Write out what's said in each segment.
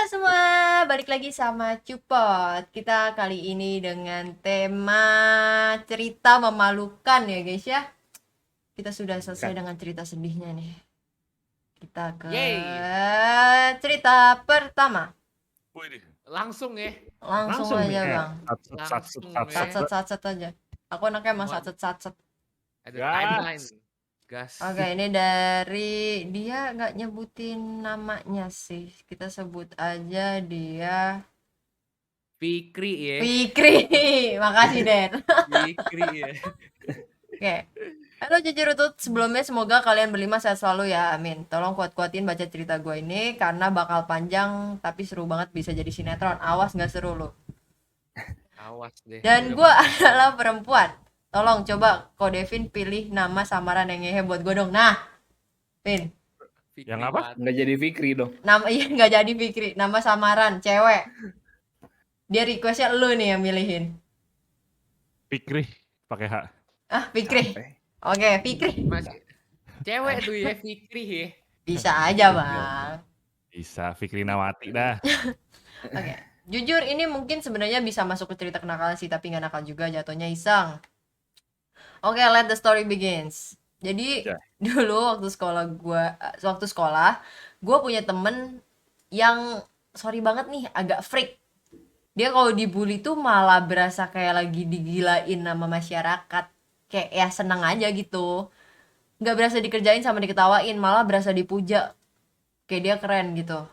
semua, balik lagi sama Cupot. Kita kali ini dengan tema cerita memalukan ya guys ya. Kita sudah selesai Kan. dengan cerita sedihnya nih. Kita ke Yeay, cerita pertama. Wih, langsung ya, Langsung langsung nih. aja bang. langsung ya. Sat-sat aja. Aku anaknya emang Waduh, sat-sat. ada timeline, Gas. gas. Oke, ini dari dia nggak nyebutin namanya sih. Kita sebut aja dia Fikri ya, Fikri. Makasih Den. Fikri ya. Oke. Halo jujur utut, sebelumnya semoga kalian berlima sehat selalu ya, amin. Tolong kuat-kuatin baca cerita gue ini, karena bakal panjang, tapi seru banget, bisa jadi sinetron. Awas nggak seru lo. Awas deh. Dan udah gue mau- adalah perempuan. Tolong coba Ko Devin pilih nama samaran yang ngehe buat gue dong. Nah, Vin. Fikri Yang apa? banget. Nggak jadi Fikri dong. Nama iya nggak jadi Fikri, nama samaran, cewek. Dia requestnya lu nih yang milihin. Fikri pakai H. Ah, Fikri. Capek. Oke, Fikri. Masih cewek tuh ya, Fikri ya. Bisa aja, Bang. Bisa Fikri Nawati dah. Oke. Jujur ini mungkin sebenarnya bisa masuk ke cerita kenakalan sih, tapi nggak nakal juga, jatuhnya iseng. Oke, let the story begins. Jadi Ya. dulu waktu sekolah gue punya temen yang sorry banget nih agak freak. Dia kalau dibully tuh malah berasa kayak lagi digilain sama masyarakat. Kayak ya seneng aja gitu. Nggak berasa dikerjain sama diketawain, malah berasa dipuja. Kayak dia keren gitu.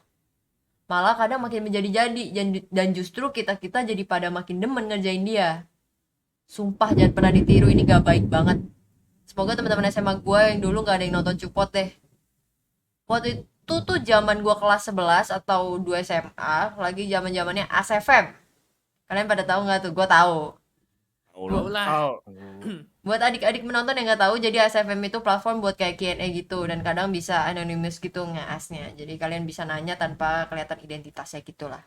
Malah kadang makin menjadi-jadi dan justru kita-kita jadi pada makin demen ngerjain dia. Sumpah jangan pernah ditiru, ini gak baik banget. Semoga teman-teman SMA gue yang dulu gak ada yang nonton Cupot deh. Waktu itu tuh zaman gue kelas 11 atau 2 SMA, lagi zaman-zamannya ASFM. Kalian pada tahu nggak tuh? Gue tahu. Tahu lah. Tahu. Buat adik-adik menonton yang nggak tahu, jadi ASFM itu platform buat kayak Q&A gitu, dan kadang bisa anonymous gitu ngeasnya. Jadi kalian bisa nanya tanpa kelihatan identitasnya gitulah.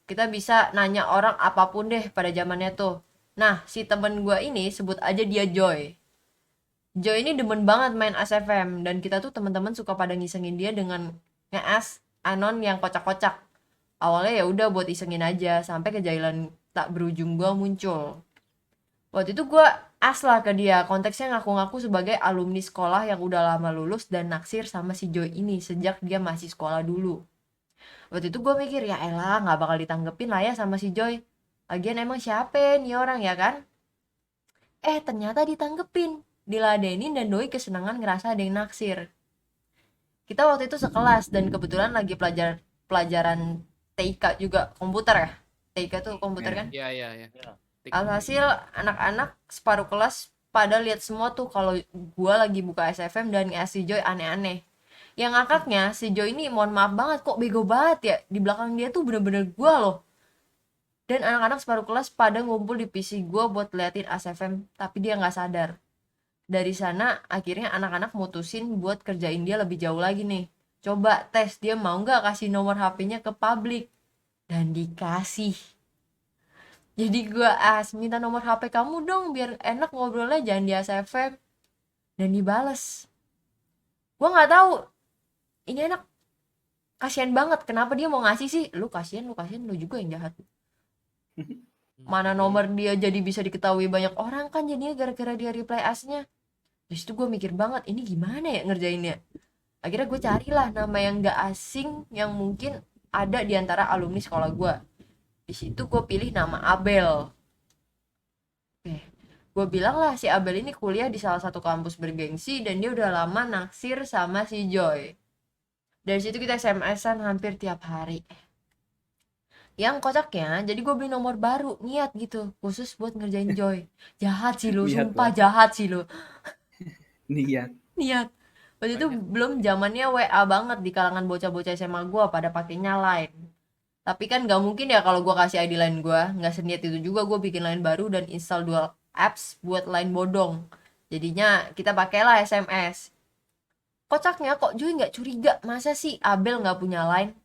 Kita bisa nanya orang apapun deh pada zamannya tuh. Nah, si temen gue ini sebut aja dia Joy. Joy ini demen banget main ASFM, dan kita tuh teman-teman suka pada ngisengin dia dengan ngeas anon yang kocak-kocak. Awalnya ya udah buat isengin aja, sampai kejailan tak berujung gue muncul. Waktu itu gue as lah ke dia, konteksnya ngaku-ngaku sebagai alumni sekolah yang udah lama lulus dan naksir sama si Joy ini sejak dia masih sekolah dulu. Waktu itu gue mikir, ya elah gak bakal ditanggepin lah ya sama si Joy. Lagian emang siapa nih orang ya kan? Ternyata ditanggepin, diladenin, dan doi kesenangan ngerasa ada yang naksir. Kita waktu itu sekelas dan kebetulan lagi pelajaran TIK juga, komputer ya. TIK tuh komputer kan? Iya, iya, iya. Alhasil anak-anak separuh kelas pada lihat semua tuh kalau gua lagi buka SFM dan si Joy aneh-aneh. Yang ngakaknya si Joy ini mohon maaf banget kok bego banget ya. Di belakang dia tuh bener-bener gua loh. Dan anak-anak separuh kelas pada ngumpul di PC gua buat liatin SFM, tapi dia nggak sadar. Dari sana akhirnya anak-anak mutusin buat kerjain dia lebih jauh lagi nih. Coba tes dia mau nggak kasih nomor HP-nya ke publik. Dan dikasih. Jadi gue minta nomor HP kamu dong biar enak ngobrolnya, jangan di ASFM. Dan dibales. Gue nggak tahu ini anak kasihan banget, kenapa dia mau ngasih sih? Lu kasihan lu juga yang jahat. Mana nomor dia jadi bisa diketahui banyak orang kan jadinya gara-gara dia reply asnya. Terus itu gue mikir banget, ini gimana ya ngerjainnya. Akhirnya gue carilah nama yang gak asing yang mungkin ada di antara alumni sekolah gue. Di situ gue pilih nama Abel. Oke, gue bilang lah si Abel ini kuliah di salah satu kampus bergengsi dan dia udah lama naksir sama si Joy. Dari situ kita SMS-an hampir tiap hari. Yang kocaknya, jadi gue beli nomor baru, niat gitu, khusus buat ngerjain Joy. Jahat sih lu, Niat sumpah lah. jahat sih lu. Niat. Niat. Waktu itu Banyak. belum zamannya WA banget di kalangan bocah-bocah SMA gue pada pakainya Line. Tapi kan gak mungkin ya kalau gue kasih ID Line gue, gak seniat itu juga gue bikin Line baru dan install dual apps buat Line bodong. Jadinya kita pakailah SMS. Kocaknya kok Joy gak curiga, masa sih Abel gak punya Line?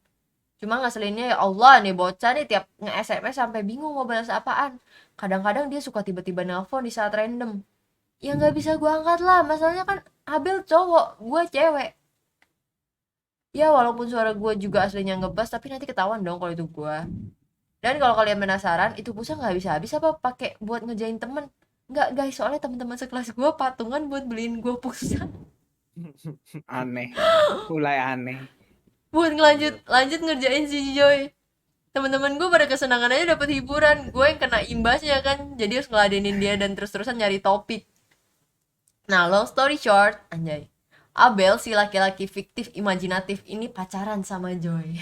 Cuma ngeselinnya ya Allah nih bocah nih tiap nge-SMS sampai bingung mau balas apaan. Kadang-kadang dia suka tiba-tiba nelpon di saat random. Ya gak bisa gue angkat lah, masalahnya kan Abel cowok, gue cewek. Ya walaupun suara gue juga aslinya ngebas, tapi nanti ketahuan dong kalau itu gue. Dan kalau kalian penasaran, itu pulsa nggak habis-habis apa pakai buat ngerjain temen? Nggak guys, soalnya teman-teman sekelas gue patungan buat beliin gue pulsa Aneh. Mulai aneh. buat lanjut ngerjain si Joy. Teman-teman gue pada kesenangan aja dapat hiburan, gue yang kena imbasnya kan, jadi harus ngeladenin dia dan terus-terusan nyari topik. Nah, long story short, anjay, Abel si laki-laki fiktif imajinatif ini pacaran sama Joy.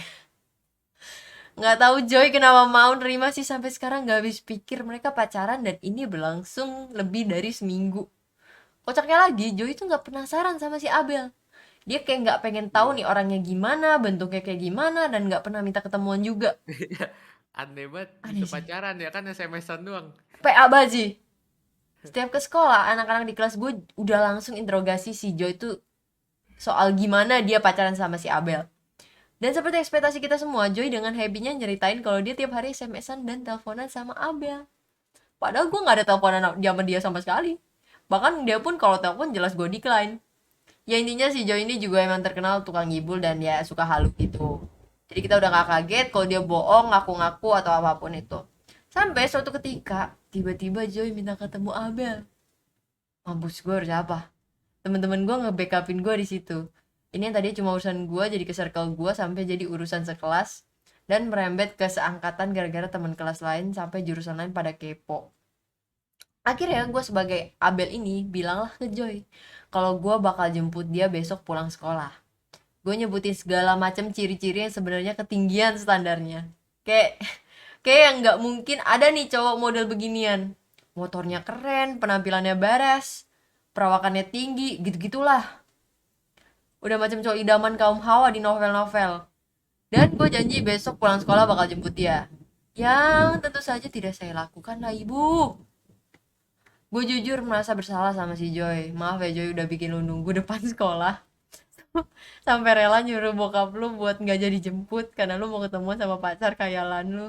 Nggak tahu Joy kenapa mau nerima sih, sampai sekarang nggak habis pikir mereka pacaran dan ini berlangsung lebih dari seminggu. Kocaknya lagi, Joy itu nggak penasaran sama si Abel. Dia kayak nggak pengen tahu nih orangnya gimana, bentuknya kayak gimana, dan nggak pernah minta ketemuan juga. Aneh banget Aneh bisa sih. pacaran ya kan SMS-an doang. PA Baji. Setiap ke sekolah, anak-anak di kelas gue udah langsung interogasi si Joy itu soal gimana dia pacaran sama si Abel. Dan seperti ekspektasi kita semua, Joy dengan happy-nya nyeritain kalau dia tiap hari SMS-an dan teleponan sama Abel. Padahal gue nggak ada teleponan sama dia sama sekali. Bahkan dia pun kalau telepon jelas gue decline. Ya intinya si Joy ini juga emang terkenal tukang ngibul dan ya suka halu gitu. Jadi kita udah gak kaget kalau dia bohong, ngaku-ngaku atau apapun itu. Sampai suatu ketika, tiba-tiba Joy minta ketemu Abel. Mampus, gue harus apa? Temen-temen gue nge-backupin gue di situ. Ini yang tadinya cuma urusan gue jadi ke circle gue sampai jadi urusan sekelas dan merembet ke seangkatan gara-gara teman kelas lain sampai jurusan lain pada kepo. Akhirnya gue sebagai Abel ini bilanglah ke Joy kalau gue bakal jemput dia besok pulang sekolah. Gue nyebutin segala macam ciri-ciri yang sebenarnya ketinggian standarnya. Kayak yang nggak mungkin ada nih cowok model beginian. Motornya keren, penampilannya beres, perawakannya tinggi, gitu-gitulah. Udah macam cowok idaman kaum hawa di novel-novel. Dan gue janji besok pulang sekolah bakal jemput dia. Yang tentu saja tidak saya lakukan lah ibu. Gue jujur merasa bersalah sama si Joy. Maaf ya Joy udah bikin lu nunggu depan sekolah. Sampai rela nyuruh bokap lu buat nggak jadi jemput karena lu mau ketemu sama pacar khayalan lu.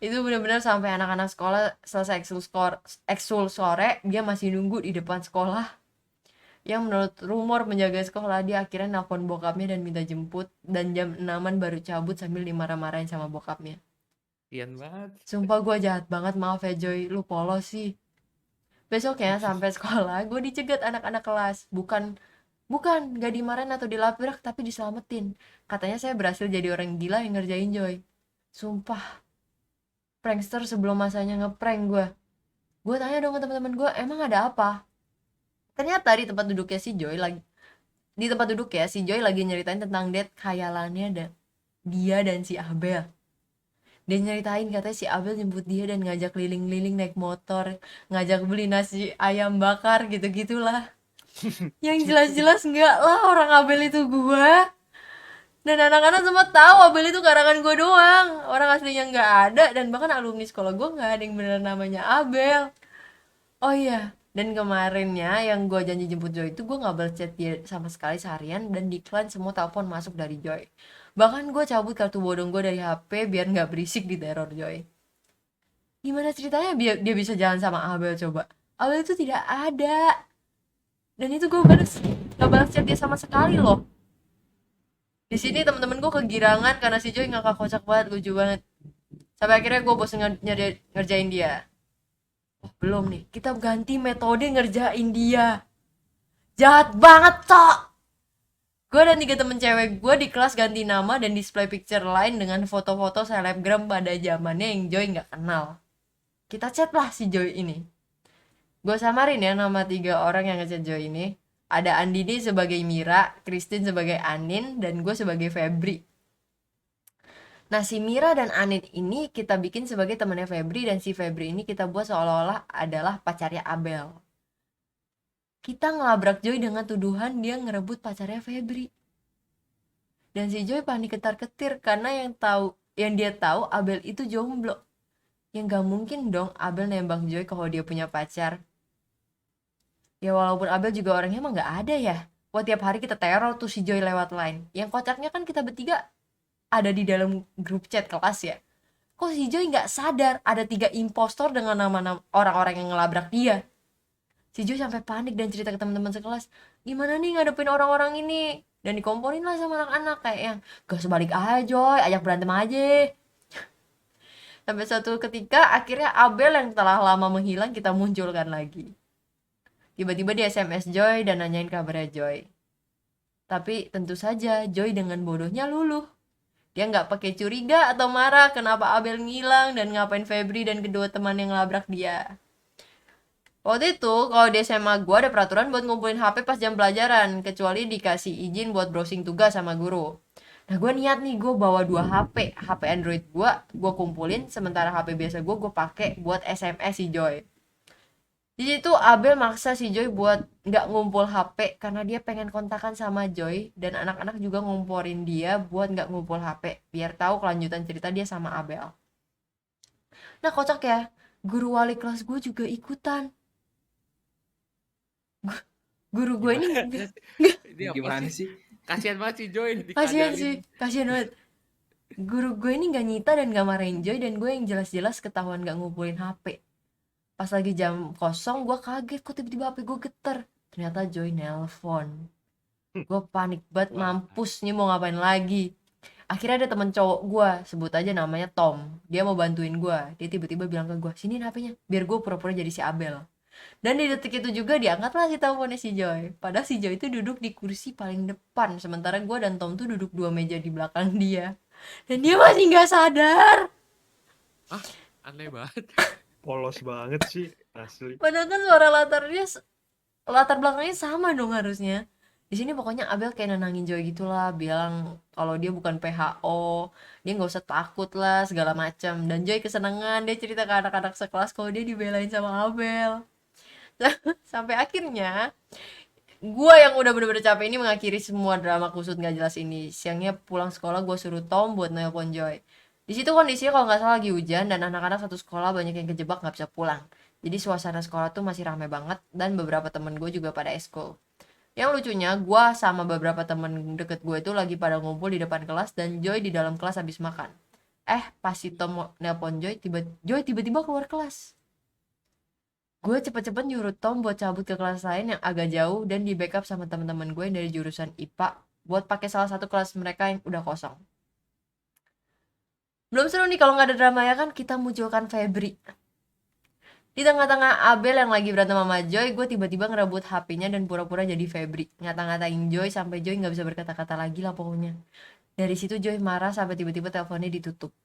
Itu benar-benar sampai anak-anak sekolah selesai ekskul sore dia masih nunggu di depan sekolah. Yang menurut rumor menjaga sekolah, dia akhirnya nelpon bokapnya dan minta jemput, dan jam 6-an baru cabut sambil dimarah-marahin sama bokapnya. Kian banget. Sumpah gue jahat banget, maaf ya Joy, lu polos sih. Besoknya sampai sekolah gue dicegat anak-anak kelas. Bukan gak dimarahin atau dilabrak, tapi diselamatin. Katanya saya berhasil jadi orang gila yang ngerjain Joy. Sumpah, prankster sebelum masanya ngeprank gue. Gue tanya dong ke teman-teman gue, emang ada apa? Ternyata di tempat duduknya si Joy lagi nyeritain tentang date khayalannya dia dan si Abel. Dia nyeritain katanya si Abel jemput dia dan ngajak keliling-keliling naik motor, ngajak beli nasi ayam bakar gitu-gitulah. Yang jelas-jelas enggak lah orang Abel itu gua. Dan anak-anak semua tahu Abel itu karangan gua doang. Orang aslinya nggak ada dan bahkan alumni sekolah gua nggak ada yang beneran namanya Abel. Oh iya, dan kemarinnya yang gue janji jemput Joy itu gue nggak balas chat dia sama sekali seharian dan decline semua telepon masuk dari Joy. Bahkan gue cabut kartu bodong gue dari HP biar nggak berisik di teror Joy. Gimana ceritanya dia bisa jalan sama Abel coba? Abel itu tidak ada. Dan itu gue nggak balas chat dia sama sekali loh. Di sini teman-teman gue kegirangan karena si Joy ngakak kocak banget, lucu banget. Sampai akhirnya gue bosen ngerjain dia. Oh, belum nih, kita ganti metode ngerjain dia. Jahat banget, Cok. Gue dan 3 temen cewek gue di kelas ganti nama dan display picture lain dengan foto-foto selebgram pada zamannya yang Joy nggak kenal. Kita chat lah si Joy ini. Gue samarin ya nama 3 orang yang ngechat Joy ini. Ada Andini sebagai Mira, Christine sebagai Anin, dan gue sebagai Febri. Nah, si Mira dan Anin ini kita bikin sebagai temannya Febri, dan si Febri ini kita buat seolah-olah adalah pacarnya Abel. Kita ngelabrak Joy dengan tuduhan dia ngerebut pacarnya Febri. Dan si Joy panik ketar-ketir karena yang dia tahu Abel itu jomblo. Yang gak mungkin dong Abel nembak Joy kalau dia punya pacar. Ya walaupun Abel juga orangnya emang gak ada ya. Wah, tiap hari kita teror tuh si Joy lewat line. Yang kocaknya kan kita bertiga ada di dalam grup chat kelas ya. Kok si Joy nggak sadar ada 3 impostor dengan nama-nama orang-orang yang ngelabrak dia. Si Joy sampai panik dan cerita ke teman-teman sekelas, gimana nih ngadepin orang-orang ini? Dan dikomporin lah sama anak-anak kayak yang gak usah balik aja Joy, ajak berantem aja. Sampai suatu ketika akhirnya Abel yang telah lama menghilang kita munculkan lagi. Tiba-tiba dia SMS Joy dan nanyain kabarnya Joy. Tapi tentu saja Joy dengan bodohnya luluh. Dia nggak pakai curiga atau marah kenapa Abel ngilang dan ngapain Febri dan kedua teman yang labrak dia. Waktu itu kalau di SMA gue ada peraturan buat ngumpulin HP pas jam pelajaran, kecuali dikasih izin buat browsing tugas sama guru. Nah gue niat nih gue bawa 2 HP, HP Android gue kumpulin, sementara HP biasa gue pakai buat SMS si Joy. Di situ Abel maksa si Joy buat nggak ngumpul HP karena dia pengen kontakan sama Joy, dan anak-anak juga ngumpurin dia buat nggak ngumpul HP biar tahu kelanjutan cerita dia sama Abel. Nah kocak ya, guru wali kelas gue juga ikutan. Guru gue ini Gimana sih? Ini apa Gimana sih? sih? Kasihan banget si Joy kasihan dikadalin. sih, kasihan banget. Guru gue ini nggak nyita dan nggak marahin Joy, dan gue yang jelas-jelas ketahuan nggak ngumpulin HP. Pas lagi jam kosong gue kaget kok tiba-tiba HP gue geter. Ternyata Joy nelpon. Gue panik banget, Wah. mampus nih mau ngapain lagi. Akhirnya ada temen cowok gue, sebut aja namanya Tom. Dia mau bantuin gue. Dia tiba-tiba bilang ke gue, sini HP-nya biar gue pura-pura jadi si Abel. Dan di detik itu juga diangkatlah si teleponnya si Joy. Padahal si Joy itu duduk di kursi paling depan, sementara gue dan Tom tuh duduk 2 meja di belakang dia. Dan dia masih nggak sadar. Ah, aneh banget. Polos banget sih asli. Padahal kan suara latar belakangnya sama dong harusnya. Di sini pokoknya Abel kayak nenangin Joy gitulah, bilang kalau dia bukan PHO, dia nggak usah takut lah segala macam. Dan Joy kesenangan, dia cerita ke anak-anak sekelas kalau dia dibelain sama Abel. Sampai akhirnya gue yang udah bener-bener capek ini mengakhiri semua drama kusut nggak jelas ini. Siangnya pulang sekolah gue suruh Tom buat nelpon Joy. Di situ kondisinya kalau nggak salah lagi hujan dan anak-anak satu sekolah banyak yang kejebak nggak bisa pulang. Jadi suasana sekolah tuh masih ramai banget dan beberapa temen gue juga pada eskul. Yang lucunya gue sama beberapa temen deket gue itu lagi pada ngumpul di depan kelas dan Joy di dalam kelas habis makan. Pas si Tom mau nelpon Joy tiba-tiba keluar kelas. Gue cepet-cepet nyuruh Tom buat cabut ke kelas lain yang agak jauh dan di backup sama teman-teman gue yang dari jurusan IPA buat pakai salah satu kelas mereka yang udah kosong. Belum seru nih kalau nggak ada drama ya kan, kita munculkan Febri. Di tengah-tengah Abel yang lagi berantem sama Joy, gue tiba-tiba ngerebut HP-nya dan pura-pura jadi Febri. Ngata-ngatain Joy sampai Joy nggak bisa berkata-kata lagi lah pokoknya. Dari situ Joy marah sampai tiba-tiba teleponnya ditutup.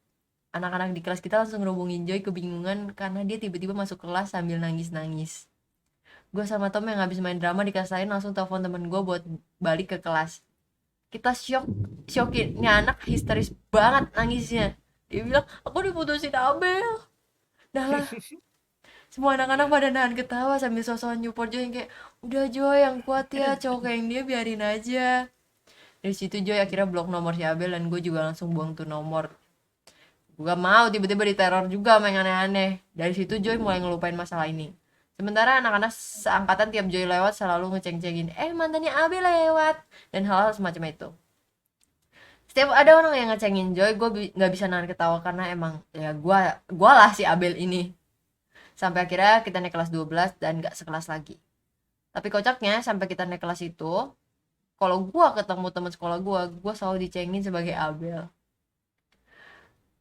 Anak-anak di kelas kita langsung ngerubungin Joy kebingungan karena dia tiba-tiba masuk kelas sambil nangis-nangis. Gue sama Tom yang habis main drama di kelas lain langsung telepon temen gue buat balik ke kelas. Kita shokin, ini anak histeris banget nangisnya. Dia bilang, aku diputusin Abel. Dah lah. Semua anak-anak pada nahan ketawa sambil sosokan nyupport Joy yang kayak, udah Joy yang kuat ya, cowok kayak dia biarin aja. Dari situ Joy akhirnya blok nomor si Abel dan gue juga langsung buang tuh nomor. Gue gak mau tiba-tiba diteror juga sama yang aneh-aneh. Dari situ Joy mulai ngelupain masalah ini. Sementara anak-anak seangkatan tiap Joy lewat selalu ngeceng-cengin, mantannya Abel lewat, dan hal-hal semacam itu. Setiap ada orang yang ngecengin Joy, gue gak bisa nahan ketawa karena emang ya gue lah si Abel ini. Sampai akhirnya kita naik kelas 12 dan gak sekelas lagi. Tapi kocaknya sampai kita naik kelas itu, kalau gue ketemu teman sekolah gue selalu dicengin sebagai Abel.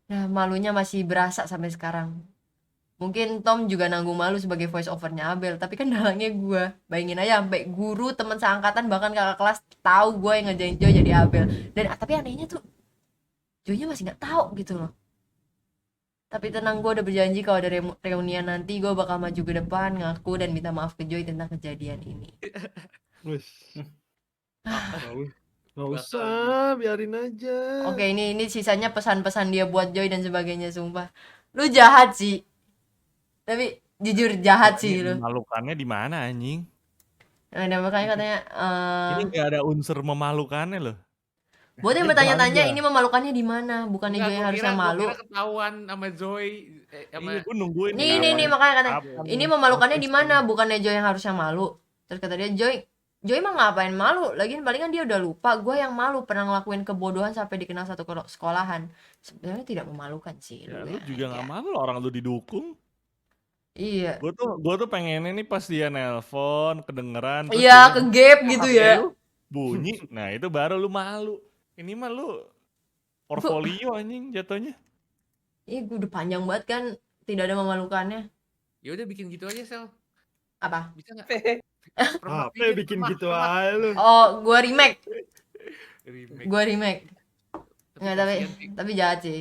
Nah, malunya masih berasa sampai sekarang. Mungkin Tom juga nanggung malu sebagai voice overnya Abel, tapi kan dalangnya gue. Bayangin aja sampai guru, teman seangkatan, bahkan kakak kelas tahu gue yang ngerjain Joy jadi Abel. Dan tapi anehnya tuh Joy-nya masih nggak tahu gitu loh. Tapi tenang, gue udah berjanji kalau ada reunian nanti gue bakal maju ke depan, ngaku dan minta maaf ke Joy tentang kejadian ini. Wis. Nggak usah, biarin aja. Oke, ini sisanya pesan-pesan dia buat Joy dan sebagainya, sumpah. Lu jahat sih. Tapi jujur jahat sih lu. Memalukannya di mana anjing? Nah, makanya katanya Ini nggak ada unsur memalukannya loh. buat yang Ini bertanya-tanya bangga. ini memalukannya di mana? Bukannya Enggak, Joy yang gua harusnya kira malu. ketahuan sama Joy sama Iya, gue nungguin. Nih makanya katanya Kapan ini nih? memalukannya di mana? Bukannya Joy yang harusnya malu. Terus kata dia Joy mah ngapain malu? Lagian palingan dia udah lupa. Gue yang malu pernah ngelakuin kebodohan sampai dikenal satu sekolahan. Sebenarnya tidak memalukan sih. Ya, lu juga nggak malu loh, orang lu didukung. Iya. Gue tuh pengennya nih pas dia nelpon kedengeran. terus Iya, dia ke gap gitu HP ya. lu, bunyi, nah itu baru lu malu. Ini mah lu Gua portfolio anjing jatuhnya. gue udah panjang banget kan, tidak ada memalukannya. Ya udah bikin gitu aja, Sel. Apa? Bisa nggak? Apa bikin gitu aja lu? Oh, gue remake. Remake. Gue remake. Tapi Nggak, kasihan sih. tapi jahat sih.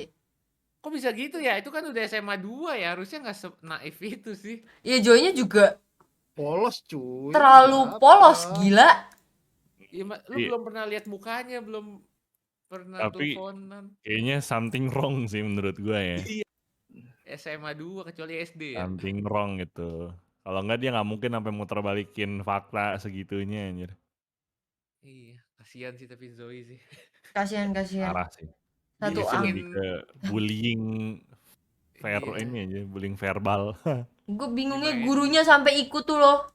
Kok bisa gitu ya? Itu kan udah SMA 2 ya, harusnya nggak naif itu sih. Iya, Joy-nya juga Polos cuy. terlalu Apa? polos, gila. Ya, lu Iya. belum pernah lihat mukanya, belum pernah Tapi teleponan. kayaknya something wrong sih menurut gua ya. Iya. SMA 2 kecuali SD ya. Something wrong gitu. Kalau enggak dia nggak mungkin sampai muter balikin fakta segitunya anjir. Iya, kasihan sih tapi Zoe sih. Kasihan. Parah sih. Satu Itu Diisengin. lebih ke bullying Iya. ini aja, bullying verbal. Gue bingungnya Dimainin. gurunya sampai ikut tuh loh.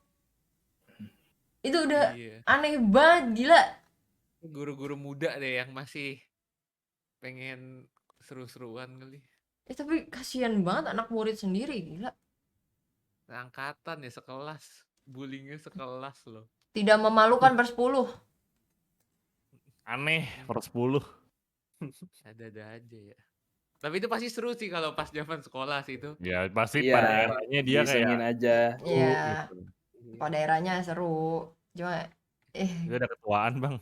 Itu udah Iya. aneh banget, gila. Guru-guru muda deh yang masih pengen seru-seruan kali. Tapi kasihan banget anak murid sendiri, gila. Angkatan ya sekelas. Bullyingnya sekelas loh. Tidak memalukan per 10. Aneh per 10. Ada-ada aja ya. Tapi itu pasti seru sih kalau pas zaman sekolah sih itu. Ya pasti Iya, pada eranya dia diisengin kayak aja. Iya, gitu. pada daerahnya seru. Cuma Dia udah ketuaan bang.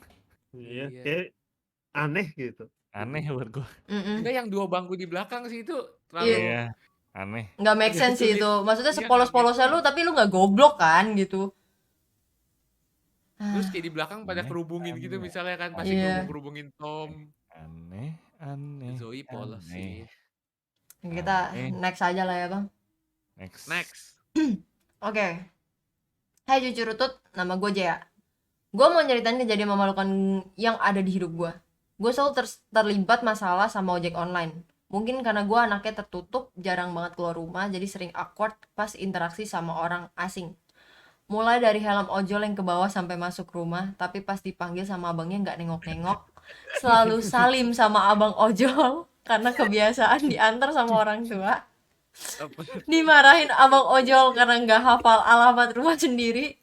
Iya, Iya. kayak aneh gitu. Aneh buat gua. Enggak, yang 2 bangku di belakang sih itu Iya. terlalu Iya. Aneh. Nggak make sense sih Sulit. itu. Maksudnya Iya, sepolos-polosnya lu, tapi lu nggak goblok kan gitu. Terus kayak di belakang pada Aneh, kerubungin gitu aneh. misalnya kan, pasti Iya. kerubungin Tom. Aneh. Zoe polos sih. Kita next aja lah ya bang. Next. Oke. Hai jujur utut, nama gue Jaya. Gue mau nyeritain kejadian memalukan yang ada di hidup gue. Gue selalu terlibat masalah sama ojek online. Mungkin karena gue anaknya tertutup, jarang banget keluar rumah, jadi sering awkward pas interaksi sama orang asing. Mulai dari helm ojol yang ke bawah sampai masuk rumah, tapi pas dipanggil sama abangnya nggak nengok-nengok. Selalu salim sama abang ojol, karena kebiasaan diantar sama orang tua. Dimarahin abang ojol karena nggak hafal alamat rumah sendiri.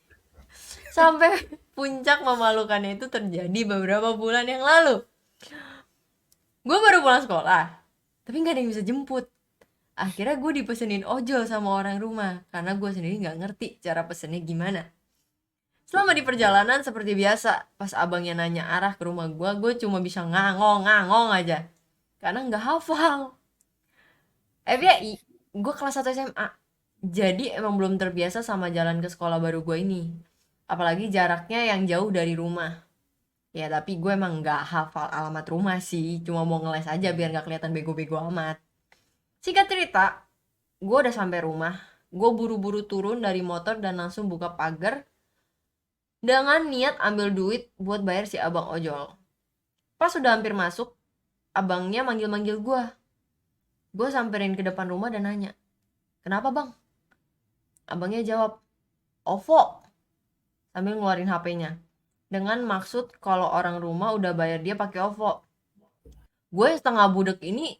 Sampai puncak memalukannya itu terjadi beberapa bulan yang lalu. Gue baru pulang sekolah, tapi nggak ada yang bisa jemput. Akhirnya gue dipesenin ojol sama orang rumah, karena gue sendiri nggak ngerti cara pesennya gimana. Selama di perjalanan seperti biasa, pas abangnya nanya arah ke rumah gue cuma bisa ngangong aja, karena nggak hafal. Gue kelas 1 SMA, jadi emang belum terbiasa sama jalan ke sekolah baru gue ini. Apalagi jaraknya yang jauh dari rumah. Ya tapi gue emang nggak hafal alamat rumah sih, cuma mau ngeles aja biar nggak kelihatan bego-bego amat. Singkat cerita, gue udah sampai rumah. Gue buru-buru turun dari motor dan langsung buka pagar dengan niat ambil duit buat bayar si abang ojol. Pas udah hampir masuk, abangnya manggil-manggil gue. Gue samperin ke depan rumah dan nanya, "Kenapa bang?" Abangnya jawab, "OVO," sambil ngeluarin HP-nya. Dengan maksud kalau orang rumah udah bayar dia pakai OVO. Gue setengah budek ini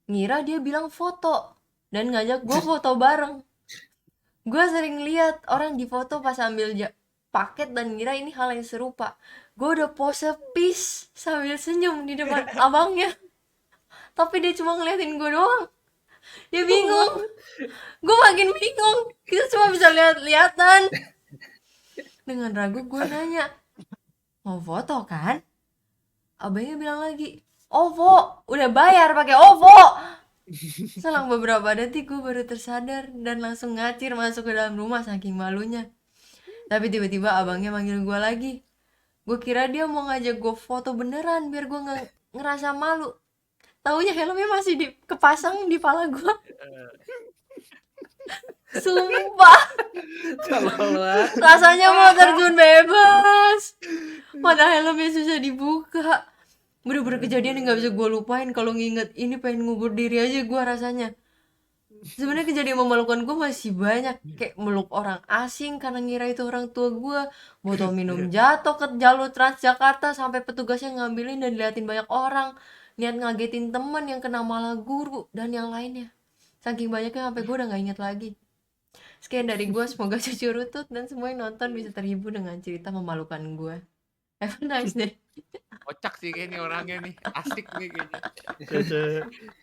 ngira dia bilang foto dan ngajak gue foto bareng. Gue sering lihat orang di foto pas ambil paket dan ngira ini hal yang serupa. Gue udah pose peace sambil senyum di depan abangnya, tapi dia cuma ngeliatin gue doang. Dia bingung. Gue makin bingung. Kita cuma bisa lihat-lihatan. Dengan ragu gue nanya, "Mau foto kan?" Abangnya bilang lagi, "OVO, udah bayar pakai OVO." Selang beberapa detik gue baru tersadar dan langsung ngacir masuk ke dalam rumah saking malunya. Tapi tiba-tiba abangnya manggil gue lagi. Gue kira dia mau ngajak gue foto beneran biar gue nggak ngerasa malu. Taunya helmnya masih kepasang di pala gue. Sumpah, rasanya mau terjun bebas. Mana helmnya susah dibuka. Bener-bener kejadian yang gak bisa gue lupain. Kalau nginget ini pengen ngubur diri aja gue rasanya. Sebenarnya kejadian memalukan gue masih banyak. Kayak meluk orang asing karena ngira itu orang tua gue. Botol minum jatuh ke jalur Transjakarta sampai petugasnya ngambilin dan diliatin banyak orang. Niat ngagetin temen yang kena malah guru dan yang lainnya. Saking banyaknya sampai gue udah gak inget lagi. Sekian dari gue, semoga jujur utut dan semua yang nonton bisa terhibur dengan cerita memalukan gue. Have a nice day. Kocak sih kayaknya orangnya nih. Asik nih kayaknya. Cece.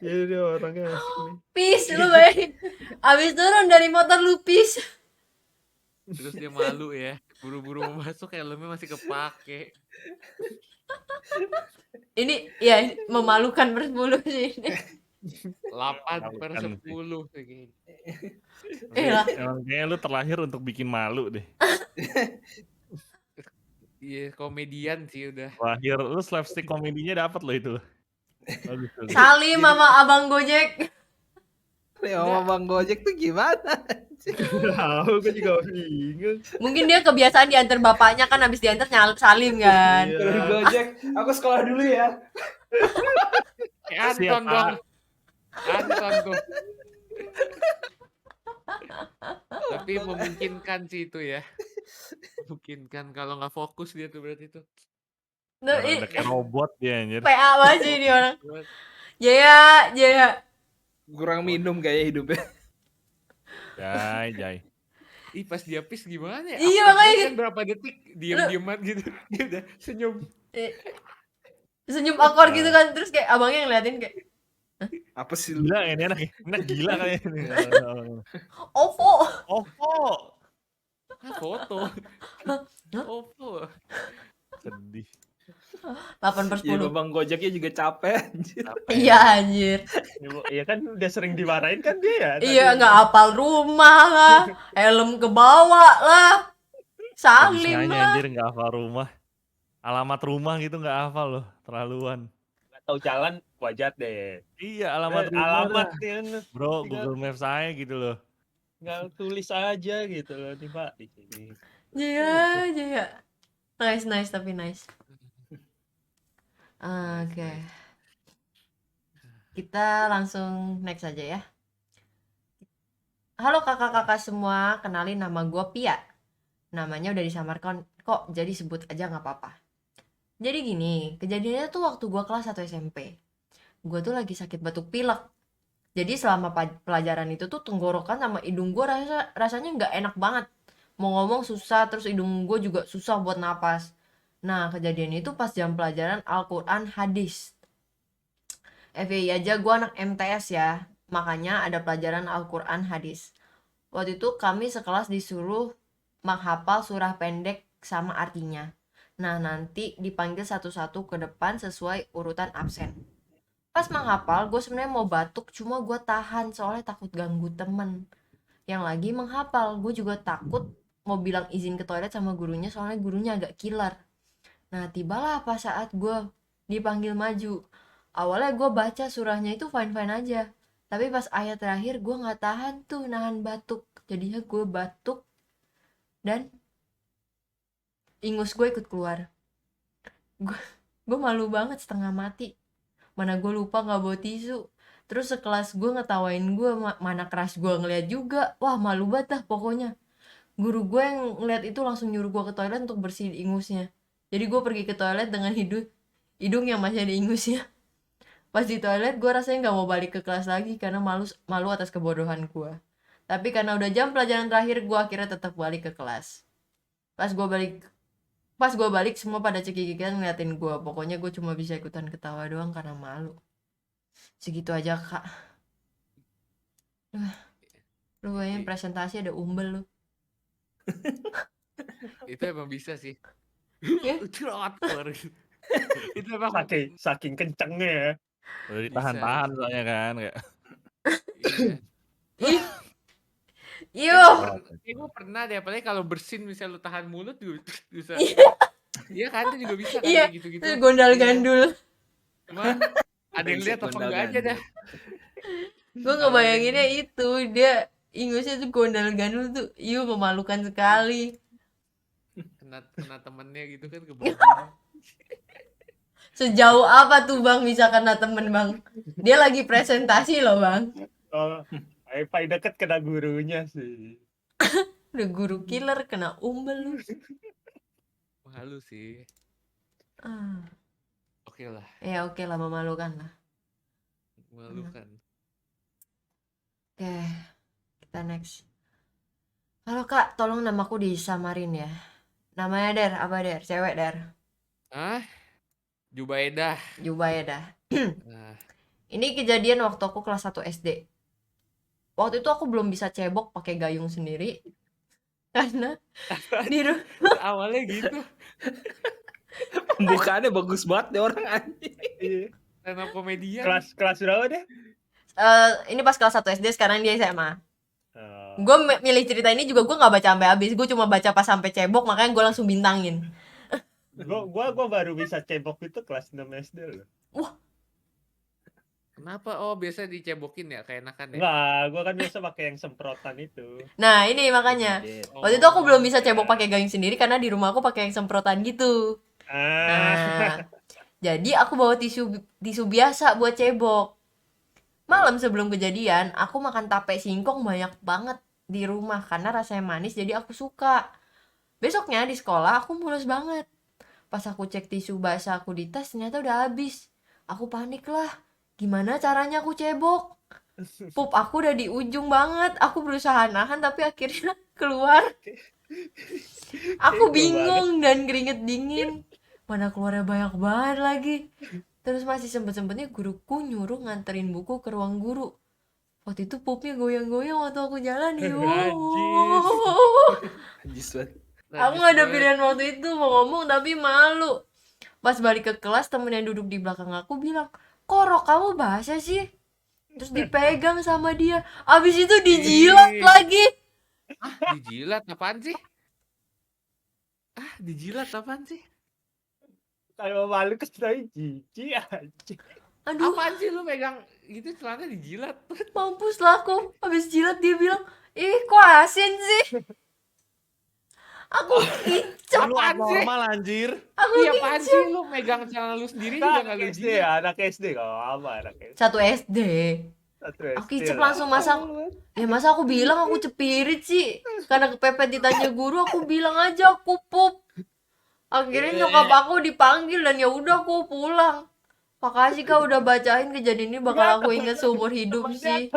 Iya dia orangnya asik nih. Peace lu bayangin. Abis turun dari motor lu peace. Terus dia malu ya. Buru-buru mau masuk helmnya masih kepake. Ini ya memalukan per 10 sih ini. 8/10 Memalukan kayaknya. Lah. Emang kayaknya lu terlahir untuk bikin malu deh. Iya, komedian sih udah. Lahir lu slapstick komedinya dapat lo itu. Bagus tuh. Salim sama abang Gojek. Ya sama Bang Gojek tuh gimana? Tahu gue juga bingung. Mungkin dia kebiasaan diantar bapaknya kan, habis diantar salim kan. Iya. Dari Gojek, aku sekolah dulu ya. Kayak Siap, Anton dong. Anton tuh. Tapi memungkinkan sih itu ya. Memungkinkan kalau nggak fokus dia tuh berarti tuh. Nah, Udah kayak robot dia anjir. PA banget sih ini orang. Jaya, Jaya. Kurang minum kayaknya hidupnya. Jai. Ih pas dia pis gimana ya? Iya, Awkward makanya banget gitu. kan berapa detik diem-dieman gitu. Dia udah senyum. Senyum awkward gitu kan, terus kayak abangnya ngeliatin kayak Apa sih lu? Gila ini enak gila kayak ini. OVO. Ovo. Foto. Oppo. Sedih. 8/10. Ya Bang Gojeknya juga capek anjir. Iya anjir. Iya kan udah sering dimarahin kan dia. Iya, nggak hafal rumah lah, helm ke bawah lah, salim Bisanya lah. anjir nggak hafal rumah. Alamat rumah gitu nggak hafal loh, terlaluan. Nggak tahu jalan wajar deh. Iya alamat rumah. Alamat dah. kan Bro, tinggal- Google Maps saya gitu loh. tinggal tulis aja gitu loh nih Pak di sini. Jaya, Jaya. Nice tapi nice. Oke. Kita langsung next aja ya. Halo kakak-kakak semua, kenalin nama gue Pia. Namanya udah disamarkan kok, jadi sebut aja nggak apa-apa. Jadi gini, kejadiannya tuh waktu gue kelas 1 SMP. Gue tuh lagi sakit batuk pilek. Jadi selama pelajaran itu tuh tenggorokan sama hidung gue rasanya nggak enak banget. Mau ngomong susah, terus hidung gue juga susah buat napas. Nah, kejadian itu pas jam pelajaran Al-Quran hadis. FYI aja gue anak MTS ya, makanya ada pelajaran Al-Quran hadis. Waktu itu kami sekelas disuruh menghafal surah pendek sama artinya. Nah, nanti dipanggil satu-satu ke depan sesuai urutan absen. Pas menghafal, gue sebenarnya mau batuk, cuma gue tahan soalnya takut ganggu temen yang lagi menghafal. Gue juga takut mau bilang izin ke toilet sama gurunya, soalnya gurunya agak killer. Nah, tibalah pas saat gue dipanggil maju. Awalnya gue baca surahnya itu fine-fine aja. Tapi pas ayat terakhir gue gak tahan tuh nahan batuk. Jadinya gue batuk dan ingus gue ikut keluar. Gue malu banget setengah mati. Mana gue lupa gak bawa tisu. Terus sekelas gue ngetawain gue, mana keras gue ngeliat juga. Wah malu banget dah pokoknya. Guru gue yang ngeliat itu langsung nyuruh gue ke toilet untuk bersihin ingusnya. Jadi gue pergi ke toilet dengan hidung yang masih ada ingusnya. Pas di toilet gue rasanya gak mau balik ke kelas lagi karena malu atas kebodohan gue. Tapi karena udah jam pelajaran terakhir, gue akhirnya tetap balik ke kelas. Pas gue balik semua pada cekik-cekikan ngeliatin gue. Pokoknya gue cuma bisa ikutan ketawa doang karena malu. Segitu aja kak. Lu kayaknya presentasi ada umbel lu. Itu emang bisa sih. Ya. Cerot keluar gitu. Itu emang Saking kencengnya ya. Udah ditahan-tahan soalnya kan kayak. iya. Yo. Gue pernah deh, apalagi kalau bersin misal lu tahan mulut juga bisa. Iya. Iya kan itu juga bisa kan Iya. kayak gitu-gitu. Terus gondal gandul. Cuma ada yang lihat apa enggak aja dah. Gue ngebayanginnya itu dia ingusnya tuh gondal gandul tuh. Iya memalukan sekali. Kena temennya gitu kan kebagian. Sejauh apa tuh bang bisa kena temen bang? Dia lagi presentasi loh bang. Oh, paling deket kena gurunya sih. Udah guru killer kena umbel lu. Malu sih. Oke lah, Ya oke lah, memalukan lah. malukan. Oke, kita next. Halo kak, tolong namaku disamarin ya. Namanya Der, apa Der? Cewek Der. Ah, Jubaedah. Jubaedah. Nah, Ini kejadian waktu aku kelas 1 SD. Waktu itu aku belum bisa cebok pakai gayung sendiri karena di ru- awalnya gitu. Pembukaannya bagus banget deh orang anjing. Iya. Stand up komedian. Kelas berapa deh? ini pas kelas 1 SD, sekarang dia SMA. Oh. Gue milih cerita ini juga gue nggak baca sampai habis, gue cuma baca pas sampai cebok, makanya gue langsung bintangin. Gua baru bisa cebok itu kelas 6 SD loh. Kenapa? Oh, biasa dicebokin ya, keenakan ya. Enggak, gua kan biasa pakai yang semprotan itu. Nah ini makanya waktu itu aku belum bisa cebok pakai gayung sendiri karena di rumah aku pakai yang semprotan gitu. Nah, jadi aku bawa tisu biasa buat cebok. Malam sebelum kejadian, aku makan tape singkong banyak banget di rumah karena rasanya manis, jadi aku suka. Besoknya di sekolah aku mulus banget. Pas aku cek tisu basah aku di tas, ternyata udah habis. Aku panik lah. Gimana caranya aku cebok? Pup aku udah di ujung banget. Aku berusaha nahan tapi akhirnya keluar. Aku Kepo bingung dan keringet dingin. Mana keluarnya banyak banget lagi. Terus masih sempet-sempetnya guruku nyuruh nganterin buku ke ruang guru. Waktu itu pupnya goyang-goyang waktu aku jalan. Najis. Anjis banget. Aku gak ada pilihan waktu itu, mau ngomong tapi malu. Pas balik ke kelas, temen yang duduk di belakang aku bilang, "Kok rok kamu basah sih?" Terus dipegang sama dia. Abis itu dijilat Ih. lagi. Dijilat apaan sih? Dijilat apaan sih? Kalau malu kan saya jijik aja. Aduh, Apaan sih lu megang gitu celana dijilat? mampus lah aku. Abis jilat dia bilang, "Ih, kok asin sih?" Aku kicap. Lu Apaan sih? abnormal anjir. Aku Iya apaan kicap. sih lu megang celana lu sendiri juga Anak nggak lu SD jilat? ya, anak SD kalau apa anak SD. 1 SD. Satu Aku SD kicap lah. langsung, masa aku bilang aku cepirit sih. Karena kepepet ditanya guru, aku bilang aja aku pup. Akhirnya nyokap aku dipanggil dan ya udah aku pulang. Makasih kak udah bacain, kejadian ini bakal aku ingat seumur hidup sih.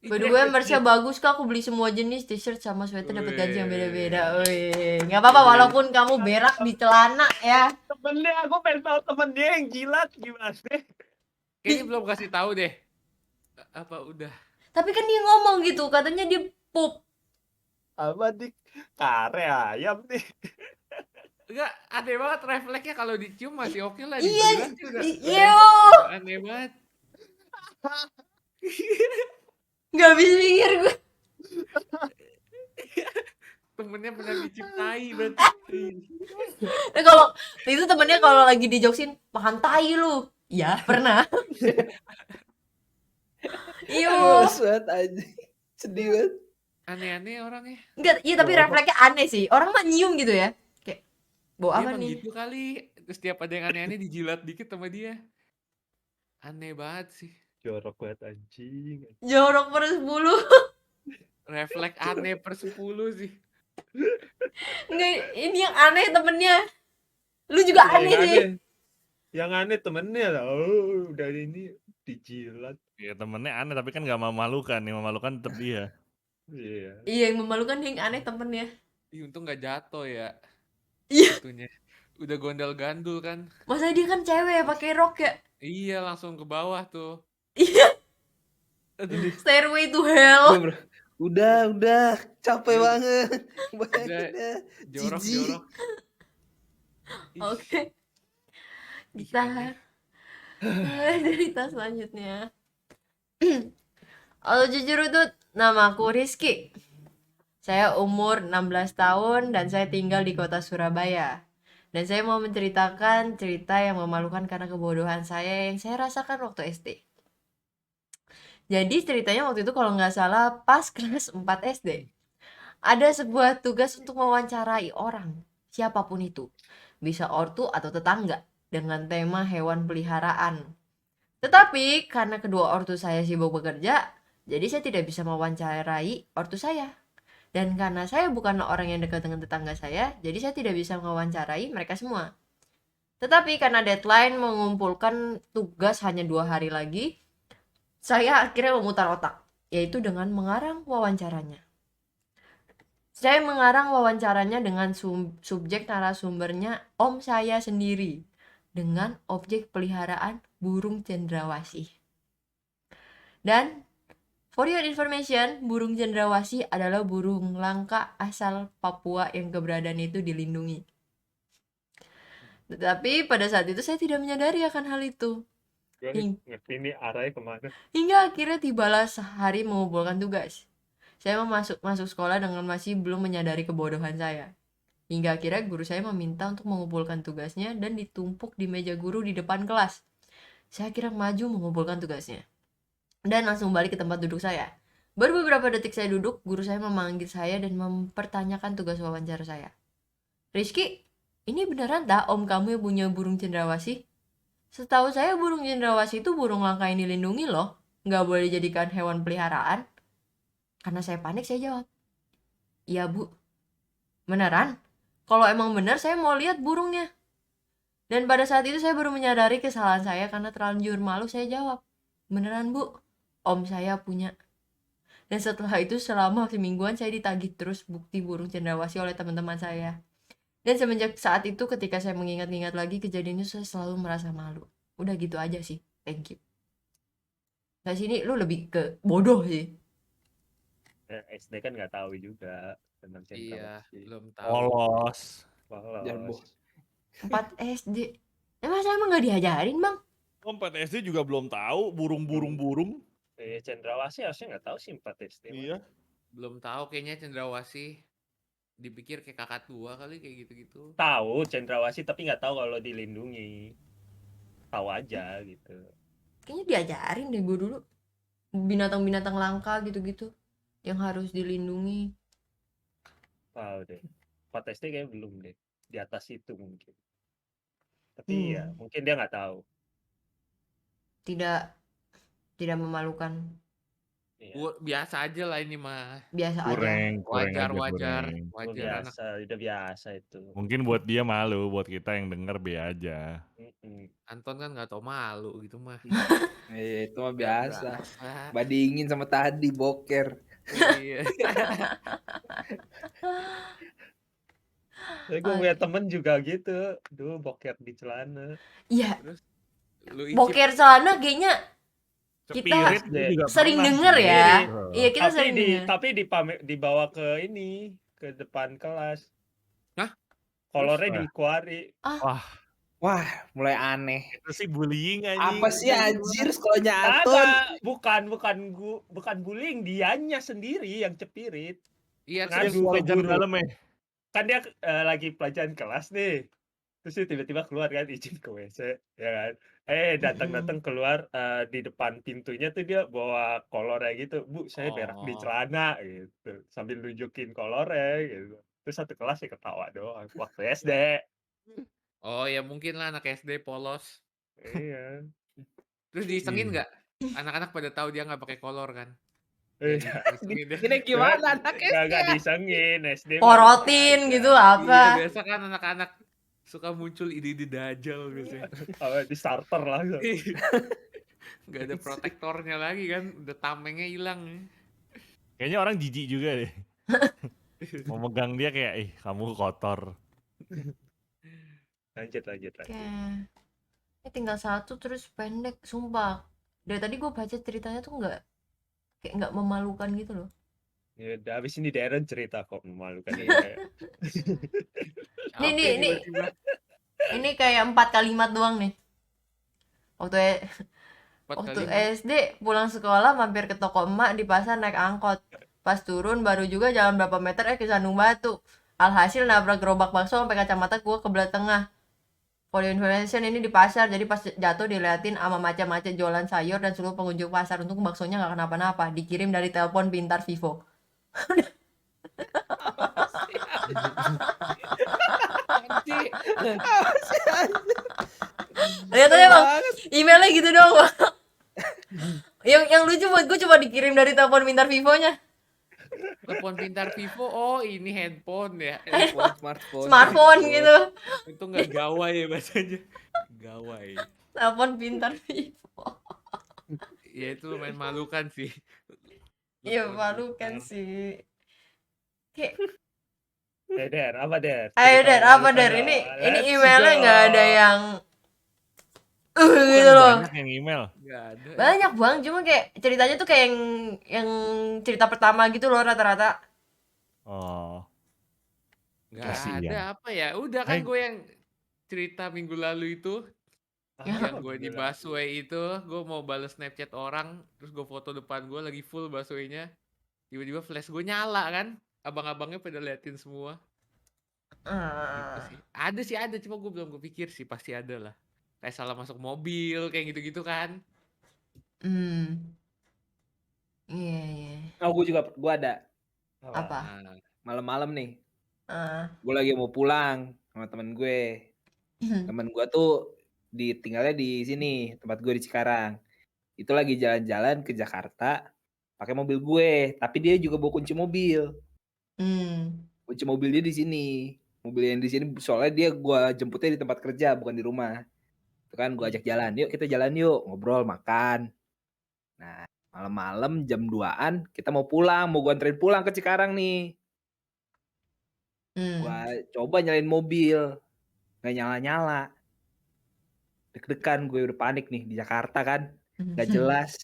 By the way, merchnya bagus kak, aku beli semua jenis t-shirt sama sweater dapat gaji yang beda-beda. Wih, nggak apa-apa walaupun kamu berak di celana ya. Temennya, aku pengen tahu temennya yang jilat gimana. Kayaknya belum kasih tahu deh. Apa udah? Tapi kan dia ngomong gitu, katanya dia pup. Apa nih? Kare ayam nih. Enggak, aneh banget refleksnya kalau dicium masih oke lah, Iya, dijilat sih udah iya. aneh banget. Nggak bisa mikir gue. Temennya pernah diciptai berarti. Nah, kalau itu temennya kalau lagi dijoksin makan tai lu. Ya, pernah. Iyo. Males banget anjing. Sedih banget. Aneh-aneh orangnya. Enggak, iya tapi refleksnya aneh sih. Orang mah nyium gitu ya. Kayak bau Dia apa emang nih? gitu kali. Terus tiap ada yang aneh-aneh dijilat dikit sama dia. Aneh banget sih. Jorok banget anjing. Jorok per 10. Refleks aneh per 10 sih. Enggak, ini yang aneh temennya. Lu juga aneh sih. Yang aneh temennya lah. Oh, udah ini dijilat. Ya temennya aneh tapi kan gak memalukan. Yang memalukan tetap dia. Iya. Iya, yang memalukan yang aneh temennya. Ih, untung gak jatuh ya. Iya. Itunya. Udah gondal-gandul kan. Masa dia kan cewek pakai rok ya? Iya, langsung ke bawah tuh. Iya, Aduh, Stairway to Hell. Udah, capek Udah. banget. Udah. Bayangin dah. jorok-jorok. Ih, Oke. Kita cerita selanjutnya. Halo jujur udut, nama aku Rizky. Saya umur 16 tahun dan saya tinggal di kota Surabaya. Dan saya mau menceritakan cerita yang memalukan karena kebodohan saya yang saya rasakan waktu SD. Jadi ceritanya waktu itu kalau nggak salah pas kelas 4 SD. Ada sebuah tugas untuk mewawancarai orang, siapapun itu. Bisa ortu atau tetangga, dengan tema hewan peliharaan. Tetapi karena kedua ortu saya sibuk bekerja, jadi saya tidak bisa mewawancarai ortu saya. Dan karena saya bukan orang yang dekat dengan tetangga saya, jadi saya tidak bisa mewawancarai mereka semua. Tetapi karena deadline mengumpulkan tugas hanya 2 hari lagi, saya akhirnya memutar otak, yaitu dengan mengarang wawancaranya. Saya mengarang wawancaranya dengan subjek narasumbernya om saya sendiri dengan objek peliharaan burung cendrawasih. Dan for your information, burung cendrawasih adalah burung langka asal Papua yang keberadaannya itu dilindungi. Tetapi pada saat itu saya tidak menyadari akan hal itu. Gue nih ngerti nih arahnya kemana. Hingga akhirnya tibalah sehari mengumpulkan tugas. Saya masuk sekolah dengan masih belum menyadari kebodohan saya. Hingga akhirnya guru saya meminta untuk mengumpulkan tugasnya dan ditumpuk di meja guru di depan kelas. Saya kira maju mengumpulkan tugasnya. Dan langsung balik ke tempat duduk saya. Baru beberapa detik saya duduk, guru saya memanggil saya dan mempertanyakan tugas wawancara saya. Rizky, ini beneran tak om kamu yang punya burung cendrawasih? Setahu saya burung cendrawasih itu burung langka yang dilindungi loh. Nggak boleh dijadikan hewan peliharaan. Karena saya panik, saya jawab, iya bu. Beneran? Kalau emang bener, saya mau lihat burungnya. Dan pada saat itu saya baru menyadari kesalahan saya karena terlanjur malu, saya jawab, beneran bu, om saya punya. Dan setelah itu selama semingguan saya ditagih terus bukti burung cendrawasih oleh teman-teman saya. Dan semenjak saat itu ketika saya mengingat-ingat lagi kejadian itu, saya selalu merasa malu. Udah gitu aja sih, thank you. Nah sini lu lebih ke bodoh sih. SD kan nggak tahu juga tentang Iya, cendrawasih. belum tahu. Polos. Jangan Polos. 4 SD. Masa emang gak diajarin bang? 4 SD juga belum tahu burung. Cendrawasih harusnya nggak tahu sih 4 SD. Iya. Belum tahu kayaknya cendrawasih. Dipikir kayak kakak tua kali kayak gitu-gitu. Tahu cendrawasih tapi nggak tahu kalau dilindungi. Tahu aja gitu. Kayaknya diajarin deh gue dulu. Binatang-binatang langka gitu-gitu yang harus dilindungi. Tahu deh. 4 SD kayaknya belum deh. Di atas itu mungkin. Tapi ya mungkin dia nggak tahu. Tidak memalukan. Iya. Biasa aja lah ini mah. Biasa aja. Kurang Wajar, aja, wajar. kurang. Wajar anak. Biasa, udah biasa itu. Mungkin buat dia malu, buat kita yang denger be aja. Anton kan nggak tau malu gitu mah. Itu mah biasa. Berasa. Bandingin sama tadi boker. Iya. Tapi gue punya temen juga gitu. Dulu boker di celana. Iya, Terus lu icip. boker celana kayaknya kita Spirit dia juga sering pernah denger sih. ya. Iya, kita Tapi sering denger. tapi dibawa ke ini, ke depan kelas. Hah? Kolornya Terus? dikeluarin. Wah, mulai aneh. Itu sih bullying anjing. Apa sih anjir sekolahnya Apa? Anton? Bukan bullying, dianya sendiri yang cepirit. Iya, Dia Ngadu ke pelajaran guru. dalam ya. Kan dia lagi pelajaran kelas nih. Terus dia tiba-tiba keluar kan izin ke WC, ya kan. Datang-datang keluar di depan pintunya tuh dia bawa kolornya gitu. Bu, saya berak di celana gitu. Sambil nunjukin kolornya gitu. Terus satu kelas ya ketawa doang waktu SD. Oh ya mungkin lah anak SD polos. Iya. Terus disengin nggak? Anak-anak pada tahu dia nggak pakai kolor kan? Iya. Disengin deh. Ini gimana anak Gak disengin SD. Porotin gitu apa? Iya, biasa kan anak-anak suka muncul ide-ide dajal biasanya. Di starter lah. Nggak ada protektornya lagi kan, udah tamengnya hilang. Kayaknya orang jijik juga deh. Mau megang dia kayak, kamu kotor. Lanjut. Oke. Ini tinggal satu terus pendek, sumpah. Dari tadi gue baca ceritanya tuh kayak nggak memalukan gitu loh. Ya udah habis ini Darren cerita kok memalukan ini. Ini kayak 4 kalimat doang nih. Waktu SD pulang sekolah mampir ke toko emak di pasar naik angkot. Pas turun baru juga jalan berapa meter ke Sandung Batu. Alhasil nabrak gerobak bakso sampai kacamata gue kebelah tengah. For information ini di pasar, jadi pas jatuh diliatin sama macam-macam jualan sayur dan seluruh pengunjung pasar. Untung baksonya nggak kenapa-napa. Dikirim dari telepon pintar Vivo. Lihat aja bang, emailnya gitu doang bang. Yang lucu buat gue cuma dikirim dari telepon pintar Vivo-nya. Telepon pintar Vivo, oh ini handphone ya. Smartphone gitu. Itu nggak gawai ya bahasanya. Gawai. Telepon pintar Vivo. Ya itu lumayan malukan sih. Iya malukan sih. Kayak Der, apa Der? Ayo Cerita Der, malu apa Der? sana. Ini Let's emailnya nggak ada go. yang Bukan gitu loh. banyak yang email. Nggak ada. Banyak bang, cuma kayak ceritanya tuh kayak yang cerita pertama gitu loh rata-rata. Oh, Nggak kasihan. ada apa ya? Udah kan Hai. gue yang cerita minggu lalu itu. Ya. Yang gue di busway itu, gue mau bales Snapchat orang, terus gue foto depan gue lagi full busway-nya. Tiba-tiba flash gue nyala kan. Abang-abangnya pada liatin semua. Gitu Ah. sih. Ada sih ada, cuma gue belum kepikir sih, pasti ada lah. Kayak salah masuk mobil, kayak gitu-gitu kan. Hmm. Iya, iya. Oh, gue ada. Apa? Nah, Malam-malam nih. Ah. Gue lagi mau pulang sama temen gue. Temen gue tuh tinggalnya di sini, tempat gue di Cikarang. Itu lagi jalan-jalan ke Jakarta pakai mobil gue, tapi dia juga bawa kunci mobil. Hmm. Kunci mobil dia di sini. Mobil yang di sini soalnya dia gue jemputnya di tempat kerja, bukan di rumah. Itu kan gue ajak jalan, yuk kita jalan yuk, ngobrol, makan. Nah, malam-malam jam 2-an kita mau pulang, mau gue anterin pulang ke Cikarang nih. Hmm. Gue coba nyalain mobil, nggak nyala-nyala. Deg-degan, gue udah panik nih di Jakarta kan, nggak jelas.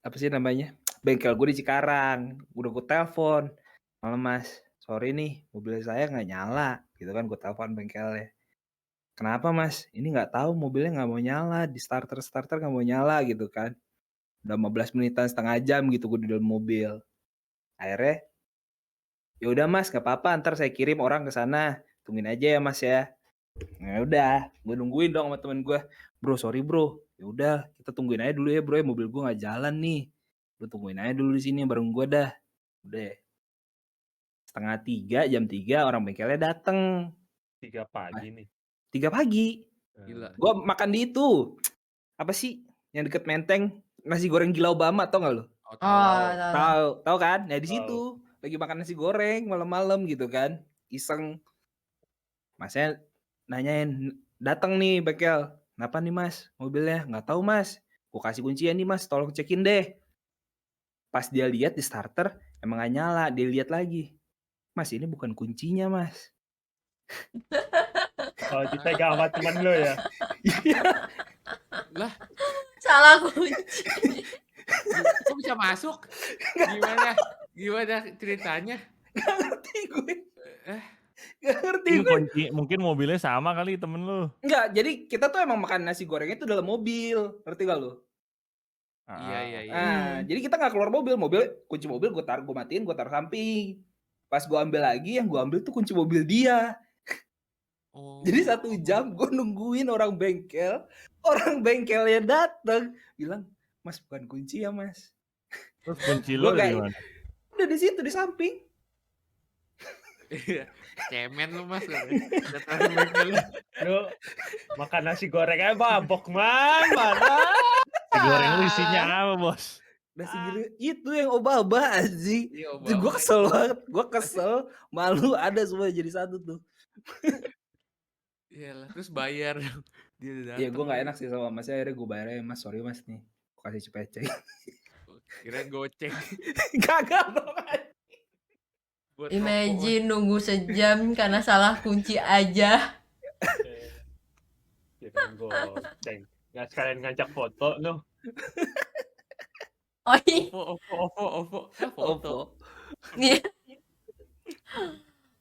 Apa sih namanya, bengkel gue di Cikarang. Udah gue telepon, malam Mas, sorry nih mobil saya nggak nyala gitu kan. Gue telepon bengkelnya, kenapa Mas, ini nggak tahu mobilnya nggak mau nyala, di starter nggak mau nyala gitu kan. Udah 15 menitan, setengah jam gitu gue di dalam mobil. Akhirnya ya udah Mas, nggak apa-apa, ntar saya kirim orang ke sana, tungguin aja ya Mas ya. Nah udah, gue nungguin dong sama temen gue, bro sorry bro, ya udah kita tungguin aja dulu ya bro, mobil gue nggak jalan nih, lu tungguin aja dulu di sini bareng gue dah. Udah, setengah 3, jam 3 orang bengkelnya dateng. 3 pagi nih. 3 pagi. gila. Gue makan di itu, apa sih yang deket Menteng, nasi goreng gila Obama, tau gak lo? Oh, Oh, tahu. Tahu kan? Nah di Tahu. situ lagi makan nasi goreng malam-malam gitu kan, iseng. Masnya nanyain, datang nih bengkel, kenapa nih Mas mobilnya? Nggak tahu Mas, gue kasih kuncinya nih Mas, tolong cekin deh. Pas dia lihat di starter emang gak nyala, dia lihat lagi, Mas ini bukan kuncinya Mas. Oh, dipegang sama teman lo ya? Lah, salah kunci. kok bisa masuk? Gimana ceritanya? Gak ngerti gue. Eh. Gak ngerti Mungkin gue. kunci, mungkin mobilnya sama kali temen lu. Enggak, jadi kita tuh emang makan nasi gorengnya itu dalam mobil, ngerti gak lu? Iya. Nah, jadi kita nggak keluar mobil, kunci mobil gue matiin, gue taruh samping. Pas gue ambil lagi, yang gue ambil tuh kunci mobil dia. Oh. Jadi 1 jam gue nungguin orang bengkelnya dateng, bilang, Mas bukan kunci ya Mas. Terus kunci Gua lu kayak- di mana? Udah di situ di samping. Iya. Cemen lu Mas. Datang bengkelnya. Lu makan nasi goreng aja mabok mana? Nasi goreng lu isinya apa bos? Nasi goreng itu yang obah-obah anjing. Iya, Gue kesel banget, gue kesel, malu ada semua jadi satu tuh. Iyalah, terus bayar. Dia udah datang. Iya gue nggak enak sih sama Masnya, akhirnya gue bayarnya, Mas sorry Mas nih, gue kasih cepecek. Kirain goceng. Gagal dong. Buat Imagine nunggu sejam karena salah kunci aja. Kirain goceng. Nggak sekalian ngajak foto lu. Oh iya. OVO. Ah, foto. Oppo. Iya.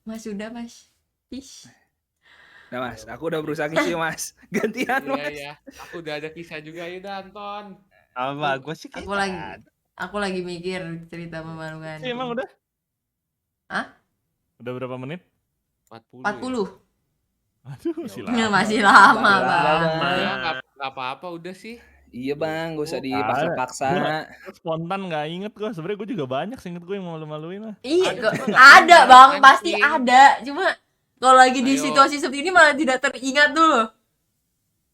Mas udah Mas. Ish. Nah Mas, aku udah berusaha ngisi Mas. Gantian Mas. Iya. Aku udah ada kisah juga ya, Anton. Sama gue sih Aku lagi mikir cerita memalukan. Sih emang udah? Hah? Udah berapa menit? 40. 40. Aduh, masih Ya, Ya, lama. masih lama, Bang. Ya, nggak apa-apa udah sih. Iya Bang, gak usah Oh, dipaksa-paksa. Gua spontan nggak inget gue. Sebenarnya gue juga banyak sih inget gue yang malu-maluin lah. Iya, Ada kok cuma nggak ada ada, Bang, anjing. pasti ada. Cuma kalau lagi di Ayo. situasi seperti ini malah tidak teringat dulu.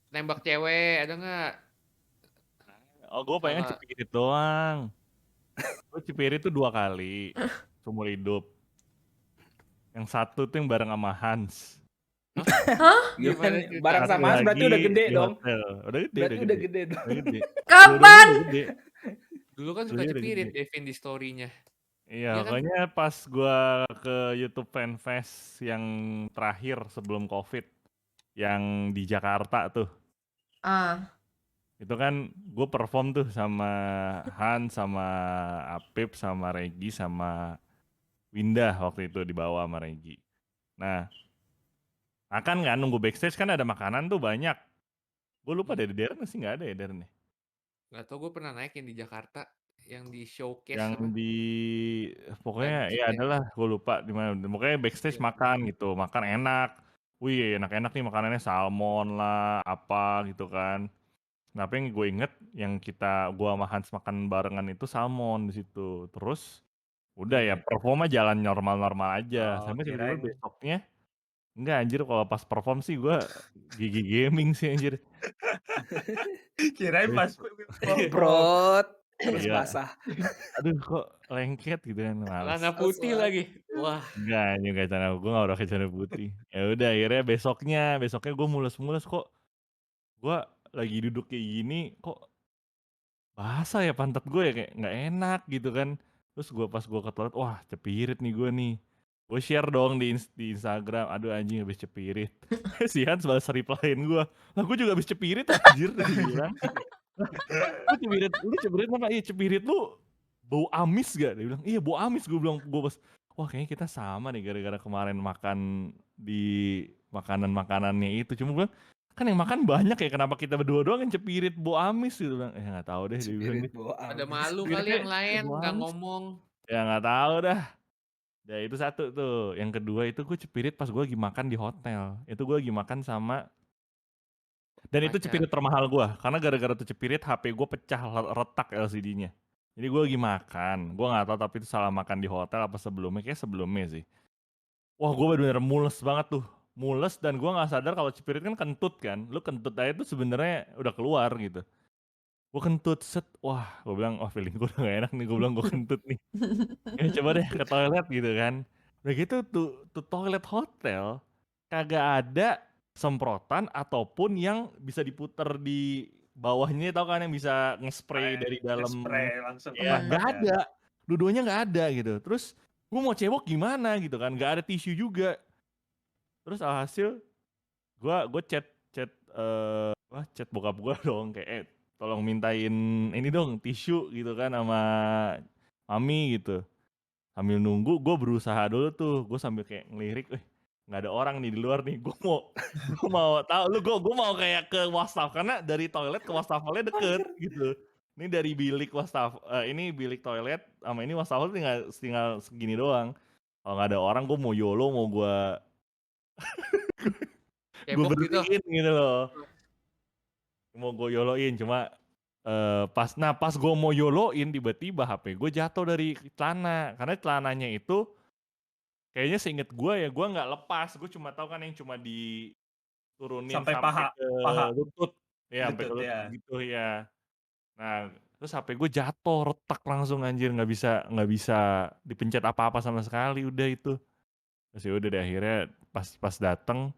Nembak cewek, ada nggak? Oh, gue pengen Sama. cipirit doang. Gue cipirit tuh 2 kali seumur hidup. Yang satu tuh yang bareng sama Hans. Gimana? cerita? Barang Satu sama Hans berarti lagi udah gede di dong. hotel. Udah gede, Berarti udah gede dong. Udah gede. Kapan? Udah gede. Dulu kan suka Dulunya udah cepirit gede. Devin di story-nya. Iya, Iya kan? pokoknya pas gua ke YouTube Fanfest yang terakhir sebelum COVID, yang di Jakarta tuh. Ah, Itu kan gue perform tuh sama Han, sama Apip, sama Regi, sama Windah waktu itu dibawa sama Regi. Nah, makan kan nunggu backstage kan ada makanan tuh banyak. Gue lupa dari Darren sih nggak ada ya Darren ya. Nggak tau, gue pernah naik yang di Jakarta, yang di showcase Yang apa? di pokoknya Dungeon ya ya? adalah gue lupa di mana. Pokoknya backstage Iya. makan gitu, makan enak. Wih enak-enak nih makanannya salmon lah apa gitu kan. Nah, apa yang gue inget yang gue sama Hans makan barengan itu salmon di situ. Terus udah ya Iya. performa jalan normal-normal aja. Oh, Sampai tiba-tiba kirain besoknya enggak anjir kalau pas perform sih gue gigi gaming sih anjir. kirain pas Prot. Harus Iya. basah. Aduh kok lengket gitu kan males. Celana putih Asal. lagi. Wah, Enggak anjing gak celana gue gak udah ke celana putih. Ya udah akhirnya besoknya gue mules-mules kok. Gue lagi duduk kayak gini kok basah ya pantat gue ya kayak nggak enak gitu kan. Terus pas gue ke toilet, wah cepirit nih gue nih. Gue share dong di Instagram, aduh anjing habis cepirit. Si Hans balas replyin gue, lah gue juga habis cepirit anjir. Dia bilang, lu cepirit apa? Iya cepirit lu bau amis gak? Dia bilang, iya bau amis. Gue bilang, gue pas, wah kayaknya kita sama nih gara-gara kemarin makan di makanan-makanannya itu. Cuma gue bilang, kan yang makan banyak ya kenapa kita berdua doang yang cepirit bau amis gitu. Bilang, nggak tahu deh dia bilang. Spirit bawa pada amis. malu kali Spiritnya yang lain, bau nggak amis. ngomong. Ya nggak tahu dah. Ya itu satu tuh. Yang kedua itu gue cepirit pas gue lagi makan di hotel. Itu gue lagi makan sama dan itu Pacar. cepirit termahal gue. Karena gara-gara tuh cepirit HP gue pecah retak LCD-nya. Jadi gue lagi makan. Gue nggak tahu tapi itu salah makan di hotel apa sebelumnya. Kayak sebelumnya sih. Wah gue bener-bener mules banget tuh. Mules dan gue nggak sadar kalau cepirit kan kentut kan. Lu kentut aja tuh sebenarnya udah keluar gitu. Gue kentut set. Wah gue bilang wah feeling gue udah gak enak nih. Gue bilang gue kentut nih. Ya coba deh ke toilet gitu kan. Udah gitu tuh toilet hotel kagak ada semprotan ataupun yang bisa diputer di bawahnya tau kan yang bisa nge-spray dari dalam. spray langsung ke Ya Hmm. pantat nggak ya. ada. Dua-duanya nggak ada gitu. Terus gue mau cebok gimana gitu kan. Nggak ada tisu juga. Terus alhasil gue chat chat bokap gue dong kayak tolong mintain ini dong tisu gitu kan sama mami gitu. Sambil nunggu gue berusaha dulu tuh gue sambil kayak ngelirik nggak ada orang nih di luar nih gue mau tahu lu gue mau kayak ke wastaf karena dari toilet ke wastafelnya deket gitu ini dari bilik ini bilik toilet sama ini wastafel tinggal segini doang kalau nggak ada orang gue mau YOLO mau gue Cebok gitu. bersihin gitu loh mau gue YOLOin cuma pas gue mau YOLOin tiba-tiba HP gue jatuh dari celana karena celananya itu kayaknya seinget gue ya gue nggak lepas gue cuma tahu kan yang cuma diturunin Sampai sampai ke paha. lutut ya sampai ke Lutut, lutut ya. gitu ya nah terus HP gue jatuh retak langsung anjir nggak bisa dipencet apa-apa sama sekali udah itu terus ya udah deh akhirnya pas dateng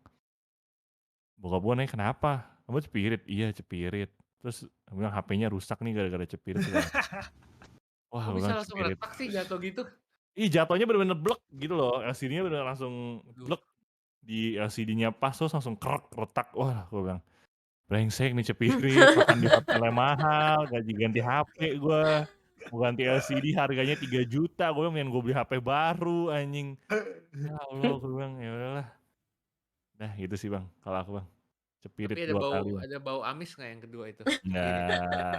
bokap gue nanya kenapa kamu cepirit iya cepirit terus gue bilang HP-nya rusak nih gara-gara cepirit wah Kok gue bisa bilang langsung cepirit retak sih jatuh gitu? ih jatuhnya bener-bener blek gitu loh LCD-nya bener langsung Aduh. blek di LCD-nya pas terus langsung krek retak wah gue bilang brengsek nih cepirit makan di hotelnya mahal gaji ganti HP gue mau ganti LCD harganya 3 juta gue bilang gue beli HP baru anjing ya Allah gue bilang ya udahlah nah gitu sih bang kalau aku bang cepirit Tapi 2 kali bang. ada bau amis nggak yang kedua itu?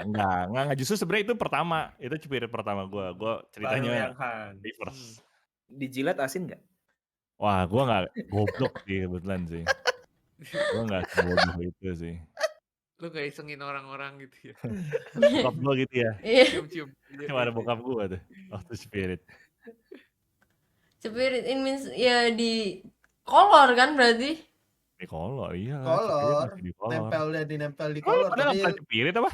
Enggak justru sebenarnya itu pertama itu cepirit pertama gue Baru ceritanya yang Han. reverse Dijilat asin nggak? wah gue nggak goblok sih kebetulan sih gue nggak sebodoh itu sih Lu gak isengin orang-orang gitu ya? bokap gue gitu ya Iya, Cium-cium. cuma ada bokap gue tuh waktu spirit spirit in means ya di kolor kan berarti. di kolor iya spirit Kolor, masih di kolor dinempel di lu kolor, pada nggak tapi pernah spirit apa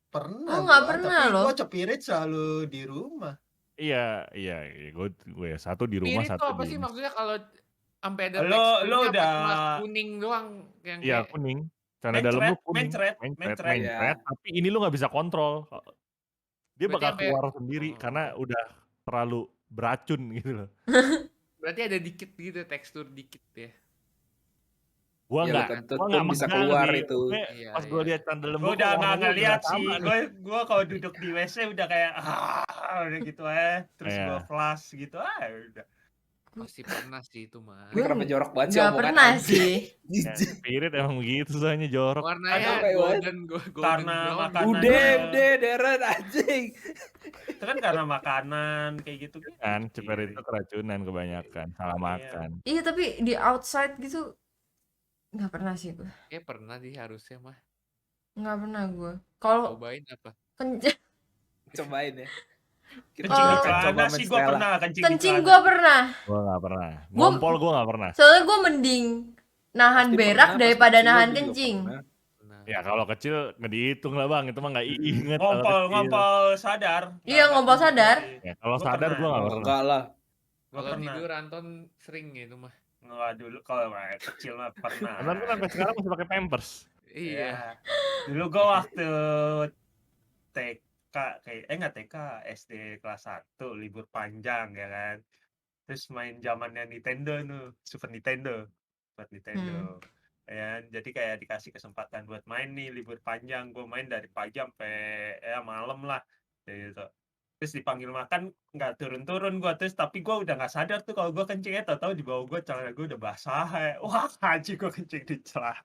pernah Oh, nggak gua, pernah tapi loh. gua cepirit selalu di rumah. iya gue satu di rumah Spirit satu tuh apa di sih maksudnya kalau sampai ada Lo teksturnya apa udah cuma kuning doang yang iya kayak kuning karena dalam lu kuning mencret. Ya. tapi ini lu nggak bisa kontrol dia berarti bakal sampai keluar sendiri Oh. karena udah terlalu beracun gitu loh. Berarti ada dikit gitu, tekstur dikit ya. Gua Ya, nggak belum tentu gua tuh nggak bisa megang keluar sih. itu. Pokoknya Iya, pas gua iya. lihat candalem Gue gua udah kok nggak warnanya udah ngeliat nggak sih. sama tuh. Gue kalau duduk di WC udah kayak udah gitu terus gue Iya. flash gitu udah. Pasti pernah sih itu mah. Ini kenapa jorok banget sih Nggak omongan pernah anjing. sih. Ya, Spirit emang begitu soalnya jorok. Warnanya Capek banget. golden Karena brown. makanan. Udah Deren anjing. Itu kan karena makanan kayak gitu Kan Spirit itu keracunan kebanyakan, salah Iya. makan. Iya tapi di outside gitu nggak pernah sih gue. Kayak pernah sih harusnya mah. Nggak pernah gue. Kalau Cobain apa? Cobain ya. Kita Kencing coba di coba celana sih gue Stella. pernah kencing di kencing celana. gue pernah. Gua nggak pernah. Gua- Ngompol gua nggak pernah. Soalnya gue mending nahan Pasti berak pernah, pas daripada kecil nahan juga kencing. pernah. Nah, Ya kalau kecil nggak dihitung lah bang, itu mah nggak inget kalau kecil. Ngompol sadar. Iya, ngompol sadar. Ya, kalau Gua sadar pernah. gua nggak Oh, pernah. enggak lah. Gue kalau pernah. tidur Anton sering ya itu mah. Nggak dulu kalau kecil mah pernah. Karena kan sampai sekarang masih pakai pampers. Iya. Dulu gue waktu TK nggak TK, SD kelas 1 libur panjang ya kan. Terus main zamannya Nintendo Super Nintendo. Ya, jadi kayak dikasih kesempatan buat main nih libur panjang. Gue main dari pagi sampai malam lah gitu. Terus dipanggil makan nggak turun-turun gue tapi gue udah nggak sadar tuh kalau gue kencingnya tahu di bawah gue celana gue udah basah wah anjing gue kencing di celana.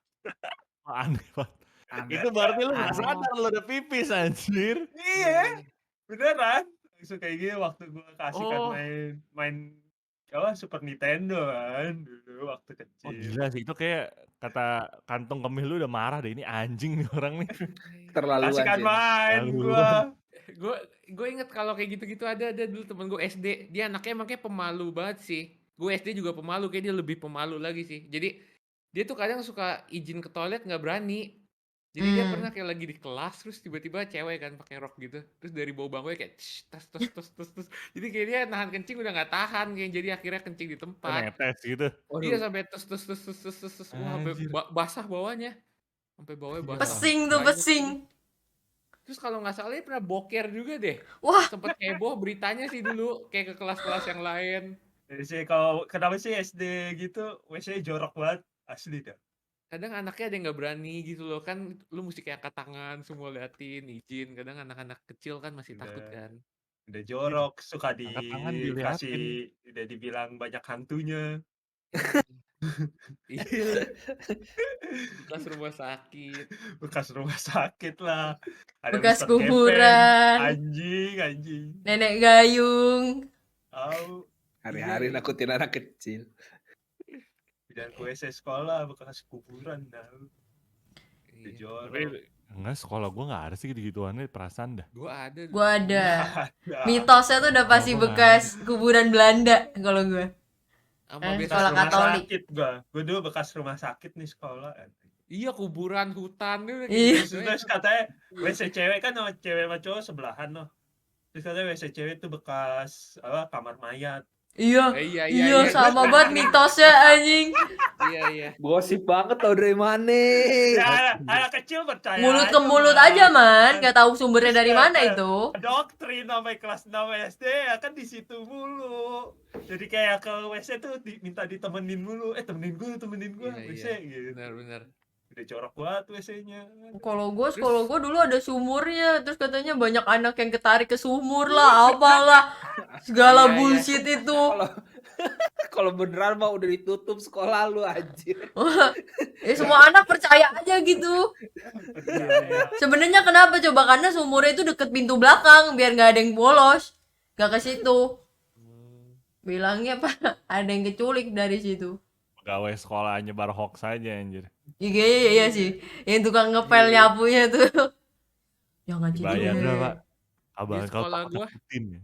Wah, aneh banget. Aneh. Itu berarti lu nggak Oh. sadar lu udah pipis anjir. Iya beneran langsung kayak gitu waktu gue kasihkan Oh. main Super Nintendo kan dulu waktu Oh kecil. gila sih, itu kayak kata kantong kemih lu udah marah deh, ini anjing nih orang nih. Terlaluan Kasihkan sih. main gue. Terlaluan. Gue inget kalau kayak gitu-gitu ada dulu temen gue SD, dia anaknya emangnya pemalu banget sih. Gue SD juga pemalu, kayak dia lebih pemalu lagi sih. Jadi dia tuh kadang suka izin ke toilet nggak berani. Jadi dia pernah kayak lagi di kelas terus tiba-tiba cewek kan pakai rok gitu. Terus dari bawah bangkunya kayak tes. Jadi kayak dia nahan kencing udah nggak tahan kayak jadi akhirnya kencing di tempat. Netes gitu. Iya sampai tes. Wah, sampai Anjir. basah bawahnya. Sampai bawahnya basah. Pesing tuh, Banyak pesing. gitu. Terus kalau nggak salah dia pernah boker juga deh. Wah, Sempet heboh beritanya sih dulu kayak ke kelas-kelas yang lain. Jadi sih kalau kenapa sih SD gitu WC jorok banget asli dah. Kadang anaknya ada yang nggak berani gitu loh kan, lu mesti kayak angkat tangan semua liatin izin. Kadang anak-anak kecil kan masih takut Udah. kan. Udah jorok suka Angkat tangan dikasih udah dibilang banyak hantunya. Iya. Bekas rumah sakit. Bekas rumah sakit lah. Ada bekas Mr. Gepeng. kuburan, Anjing. nenek gayung. Tahu. Hari-hari Iya. nakutin anak kecil. Dan ke WC sekolah bekas kuburan tahu. Udah Iya. jorok. Tapi enggak, sekolah gua nggak ada sih gitu-gituannya, perasaan dah. Gua ada. Gua ada. Ada. Mitosnya tuh udah pasti Gua nggak bekas kuburan Belanda kalau gue. Sama Bekas Sekolah rumah Katolik. sakit gua. Gua dulu bekas rumah sakit nih sekolah. Iya kuburan hutan tuh. Iya. Terus katanya WC cewek kan sama cewek sama cowok sebelahan loh. Terus katanya WC cewek itu bekas kamar mayat. Iya. Iya. Sama banget mitosnya anjing. Iya. Gosip banget tau dari mana. Ya, anak kecil percaya. Mulut ke aja, mulut Man. aja, Man. Gak tahu sumbernya dari mana itu. Doktrin sampai kelas 6 SD ya kan di situ mulu. Jadi kayak ke WC tuh minta ditemenin mulu. Temenin gue Iya, WC gitu. Benar. Udah jorok banget WC-nya. Kalau gue dulu ada sumurnya, terus katanya banyak anak yang ketarik ke sumur lah, apalah, segala Iya. bullshit itu. Kalau beneran mah udah ditutup sekolah lu anjir. Ya semua anak percaya aja gitu. Percaya. Sebenarnya kenapa coba? Karena sumurnya itu deket pintu belakang, biar nggak ada yang bolos, nggak ke situ. Bilangnya Pak, ada yang keculik dari situ. Pegawai sekolah nyebar hoax aja anjir. Iya sih, yang tukang ngepel nyapunya tuh. Jangan Dibayar gitu. berapa? Di Abang kau sekolah takut gua. takutin ya.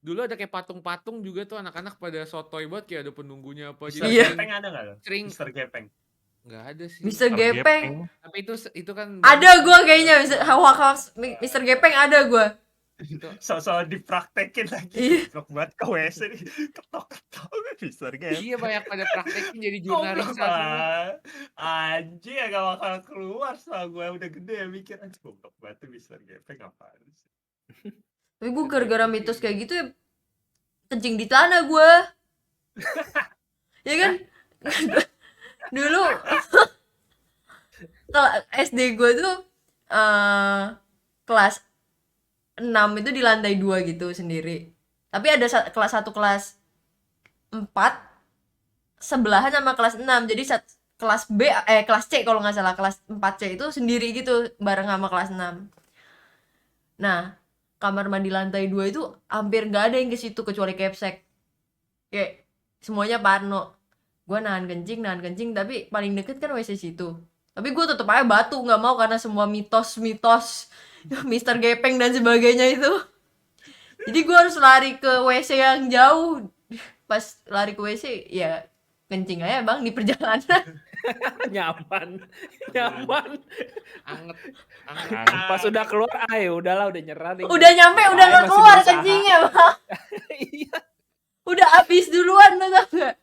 Dulu ada kayak patung-patung juga tuh anak-anak pada sotoy banget kayak ada penunggunya apa. Mister Iya. Gepeng ada nggak lo? Sering. Mister Gepeng. Nggak ada sih. Mister Gepeng. Tapi itu kan Ada gua kayaknya, Mister Gepeng ada gua. So-so dipraktekin lagi. Iya. Goblok banget ke WC nih. Ketok-ketok Mister Gepeng. Iya banyak pada praktekin jadi Goblok jurnalis semua. banget. Anjing ya gak bakal keluar setelah gue udah gede ya mikir anjing goblok banget tuh Mister Gepeng apaan sih. Tapi gua gara-gara mitos kayak gitu ya, kencing di tanah gue. Ya kan? Dulu kalau SD gue tuh kelas 6 itu di lantai 2 gitu sendiri. Tapi ada kelas 1 kelas 4 sebelahan sama kelas 6. Jadi kelas B kelas C kalau nggak salah, kelas 4C itu sendiri gitu bareng sama kelas 6. Nah, kamar mandi lantai 2 itu hampir nggak ada yang ke situ kecuali kepsek. Kayak semuanya parno. Gue nahan kencing, tapi paling deket kan WC situ. Tapi gue tetep aja batu, nggak mau karena semua mitos-mitos Mister Gepeng dan sebagainya itu. Jadi gue harus lari ke WC yang jauh. Pas lari ke WC, ya kencing aja bang di perjalanan. Nyaman. Anget. Pas udah keluar, udahlah udah nyerah nih. Udah nyampe, udah Makanya nggak masih keluar berusaha. kencingnya bang. Iya. Udah habis duluan tuh tau nggak?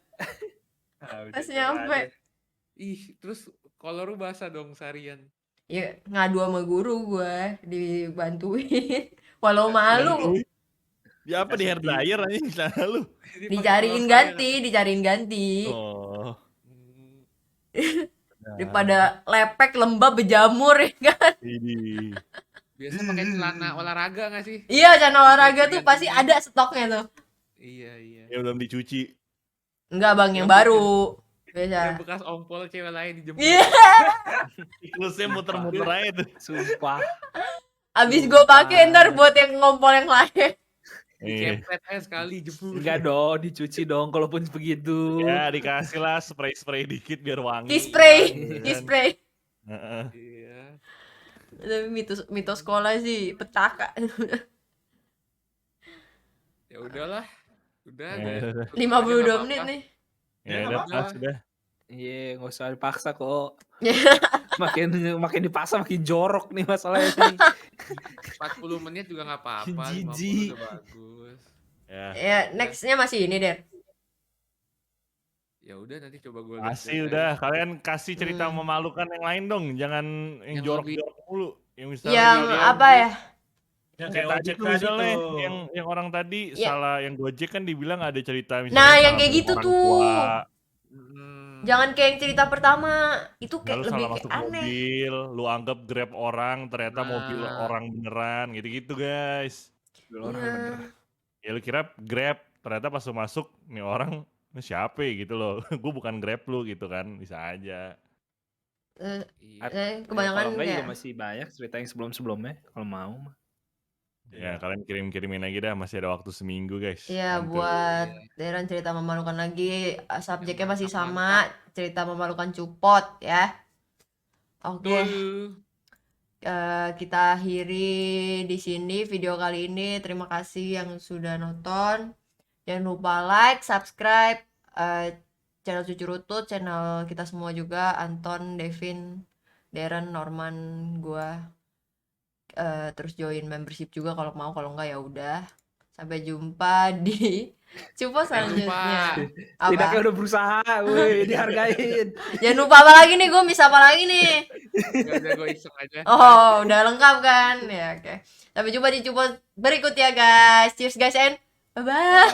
Udah Pas nyerah nyampe. deh. Ih, terus kolor lu basah dong seharian. Ya ngadu sama guru gue, dibantuin. Walau malu, Di apa di hair dryer aja di sana lu? Jadi pakai dicariin kaos ganti, dicariin ganti. Oh. saya. Daripada lepek, lembab, berjamur ya kan. Ini. Biasa pakai celana olahraga nggak sih? Iya, channel olahraga tuh pasti ada stoknya tuh. Iya. Ya belum dicuci. Enggak bang, yang Yang baru. Yang Biasa. bekas ompol cewek lain dijemput. Iya, Siklusnya muter-muter aja tuh. Sumpah. abis gue pakai ntar buat yang ngompol yang lain. Nih. Cepet aja sekali jemput. Enggak dong, dicuci dong kalaupun begitu. Ya dikasih lah spray-spray dikit biar wangi. Key spray, Kan? key spray. Heeh. Iya. Tapi mitos sekolah sih petaka. Ya udahlah. Udah. Ya udah. 52 menit nih. Ya Ya, udah nggak pas apa-apa. udah. Iya, nggak usah dipaksa kok. makin dipaksa makin jorok nih masalahnya nih. 40 menit juga nggak apa-apa. 50 Jijik. udah bagus. Ya. Ya, nextnya masih ini Der. Ya udah nanti coba gue Kasih udah, kalian kasih cerita memalukan yang lain dong, jangan yang Yang jorok-jorok mulu. Yang misalnya Yang kalian- apa ya? Yang kayak kayak tadi ojek tuh tadi misalnya tuh. yang orang tadi Ya. salah yang Gojek kan dibilang ada cerita misalnya Nah, yang salah kayak bawa gitu orang tuh. tua, Jangan kayak yang cerita pertama. Itu lalu kayak lebih salah kayak masuk aneh. mobil, lu anggap Grab orang, ternyata mobil Nah. orang beneran, gitu-gitu guys. Orang Iya. bener. Ya lu kira Grab, ternyata pas lu masuk nih orang ini siapa ya gitu loh. Gue bukan Grab lu gitu kan, bisa aja. Iya. Kebanyakan Kalau enggak juga kayak masih banyak cerita yang sebelum-sebelumnya kalau mau mah. Ya kalian kirim-kirimin aja dah, masih ada waktu seminggu guys. ya Bantu. buat Deran cerita memalukan lagi. Subjeknya masih Mantap, sama, cerita memalukan cupot ya. Oke. Dul. Kita akhiri di sini video kali ini. Terima kasih yang sudah nonton. Jangan lupa like, subscribe channel Cucu Rutut, channel kita semua juga, Anton, Devin, Darren, Norman, gua. Terus join membership juga kalau mau, kalau enggak ya udah. Sampai jumpa di Cupo selanjutnya. Tidaknya Apa? udah berusaha, woi, dihargain. Jangan lupa apa lagi nih, gue bisa apa lagi nih? Gak ada, gue iseng aja. Oh, udah lengkap kan? Ya oke. Sampai jumpa di Cupo berikutnya guys. Cheers guys and bye bye.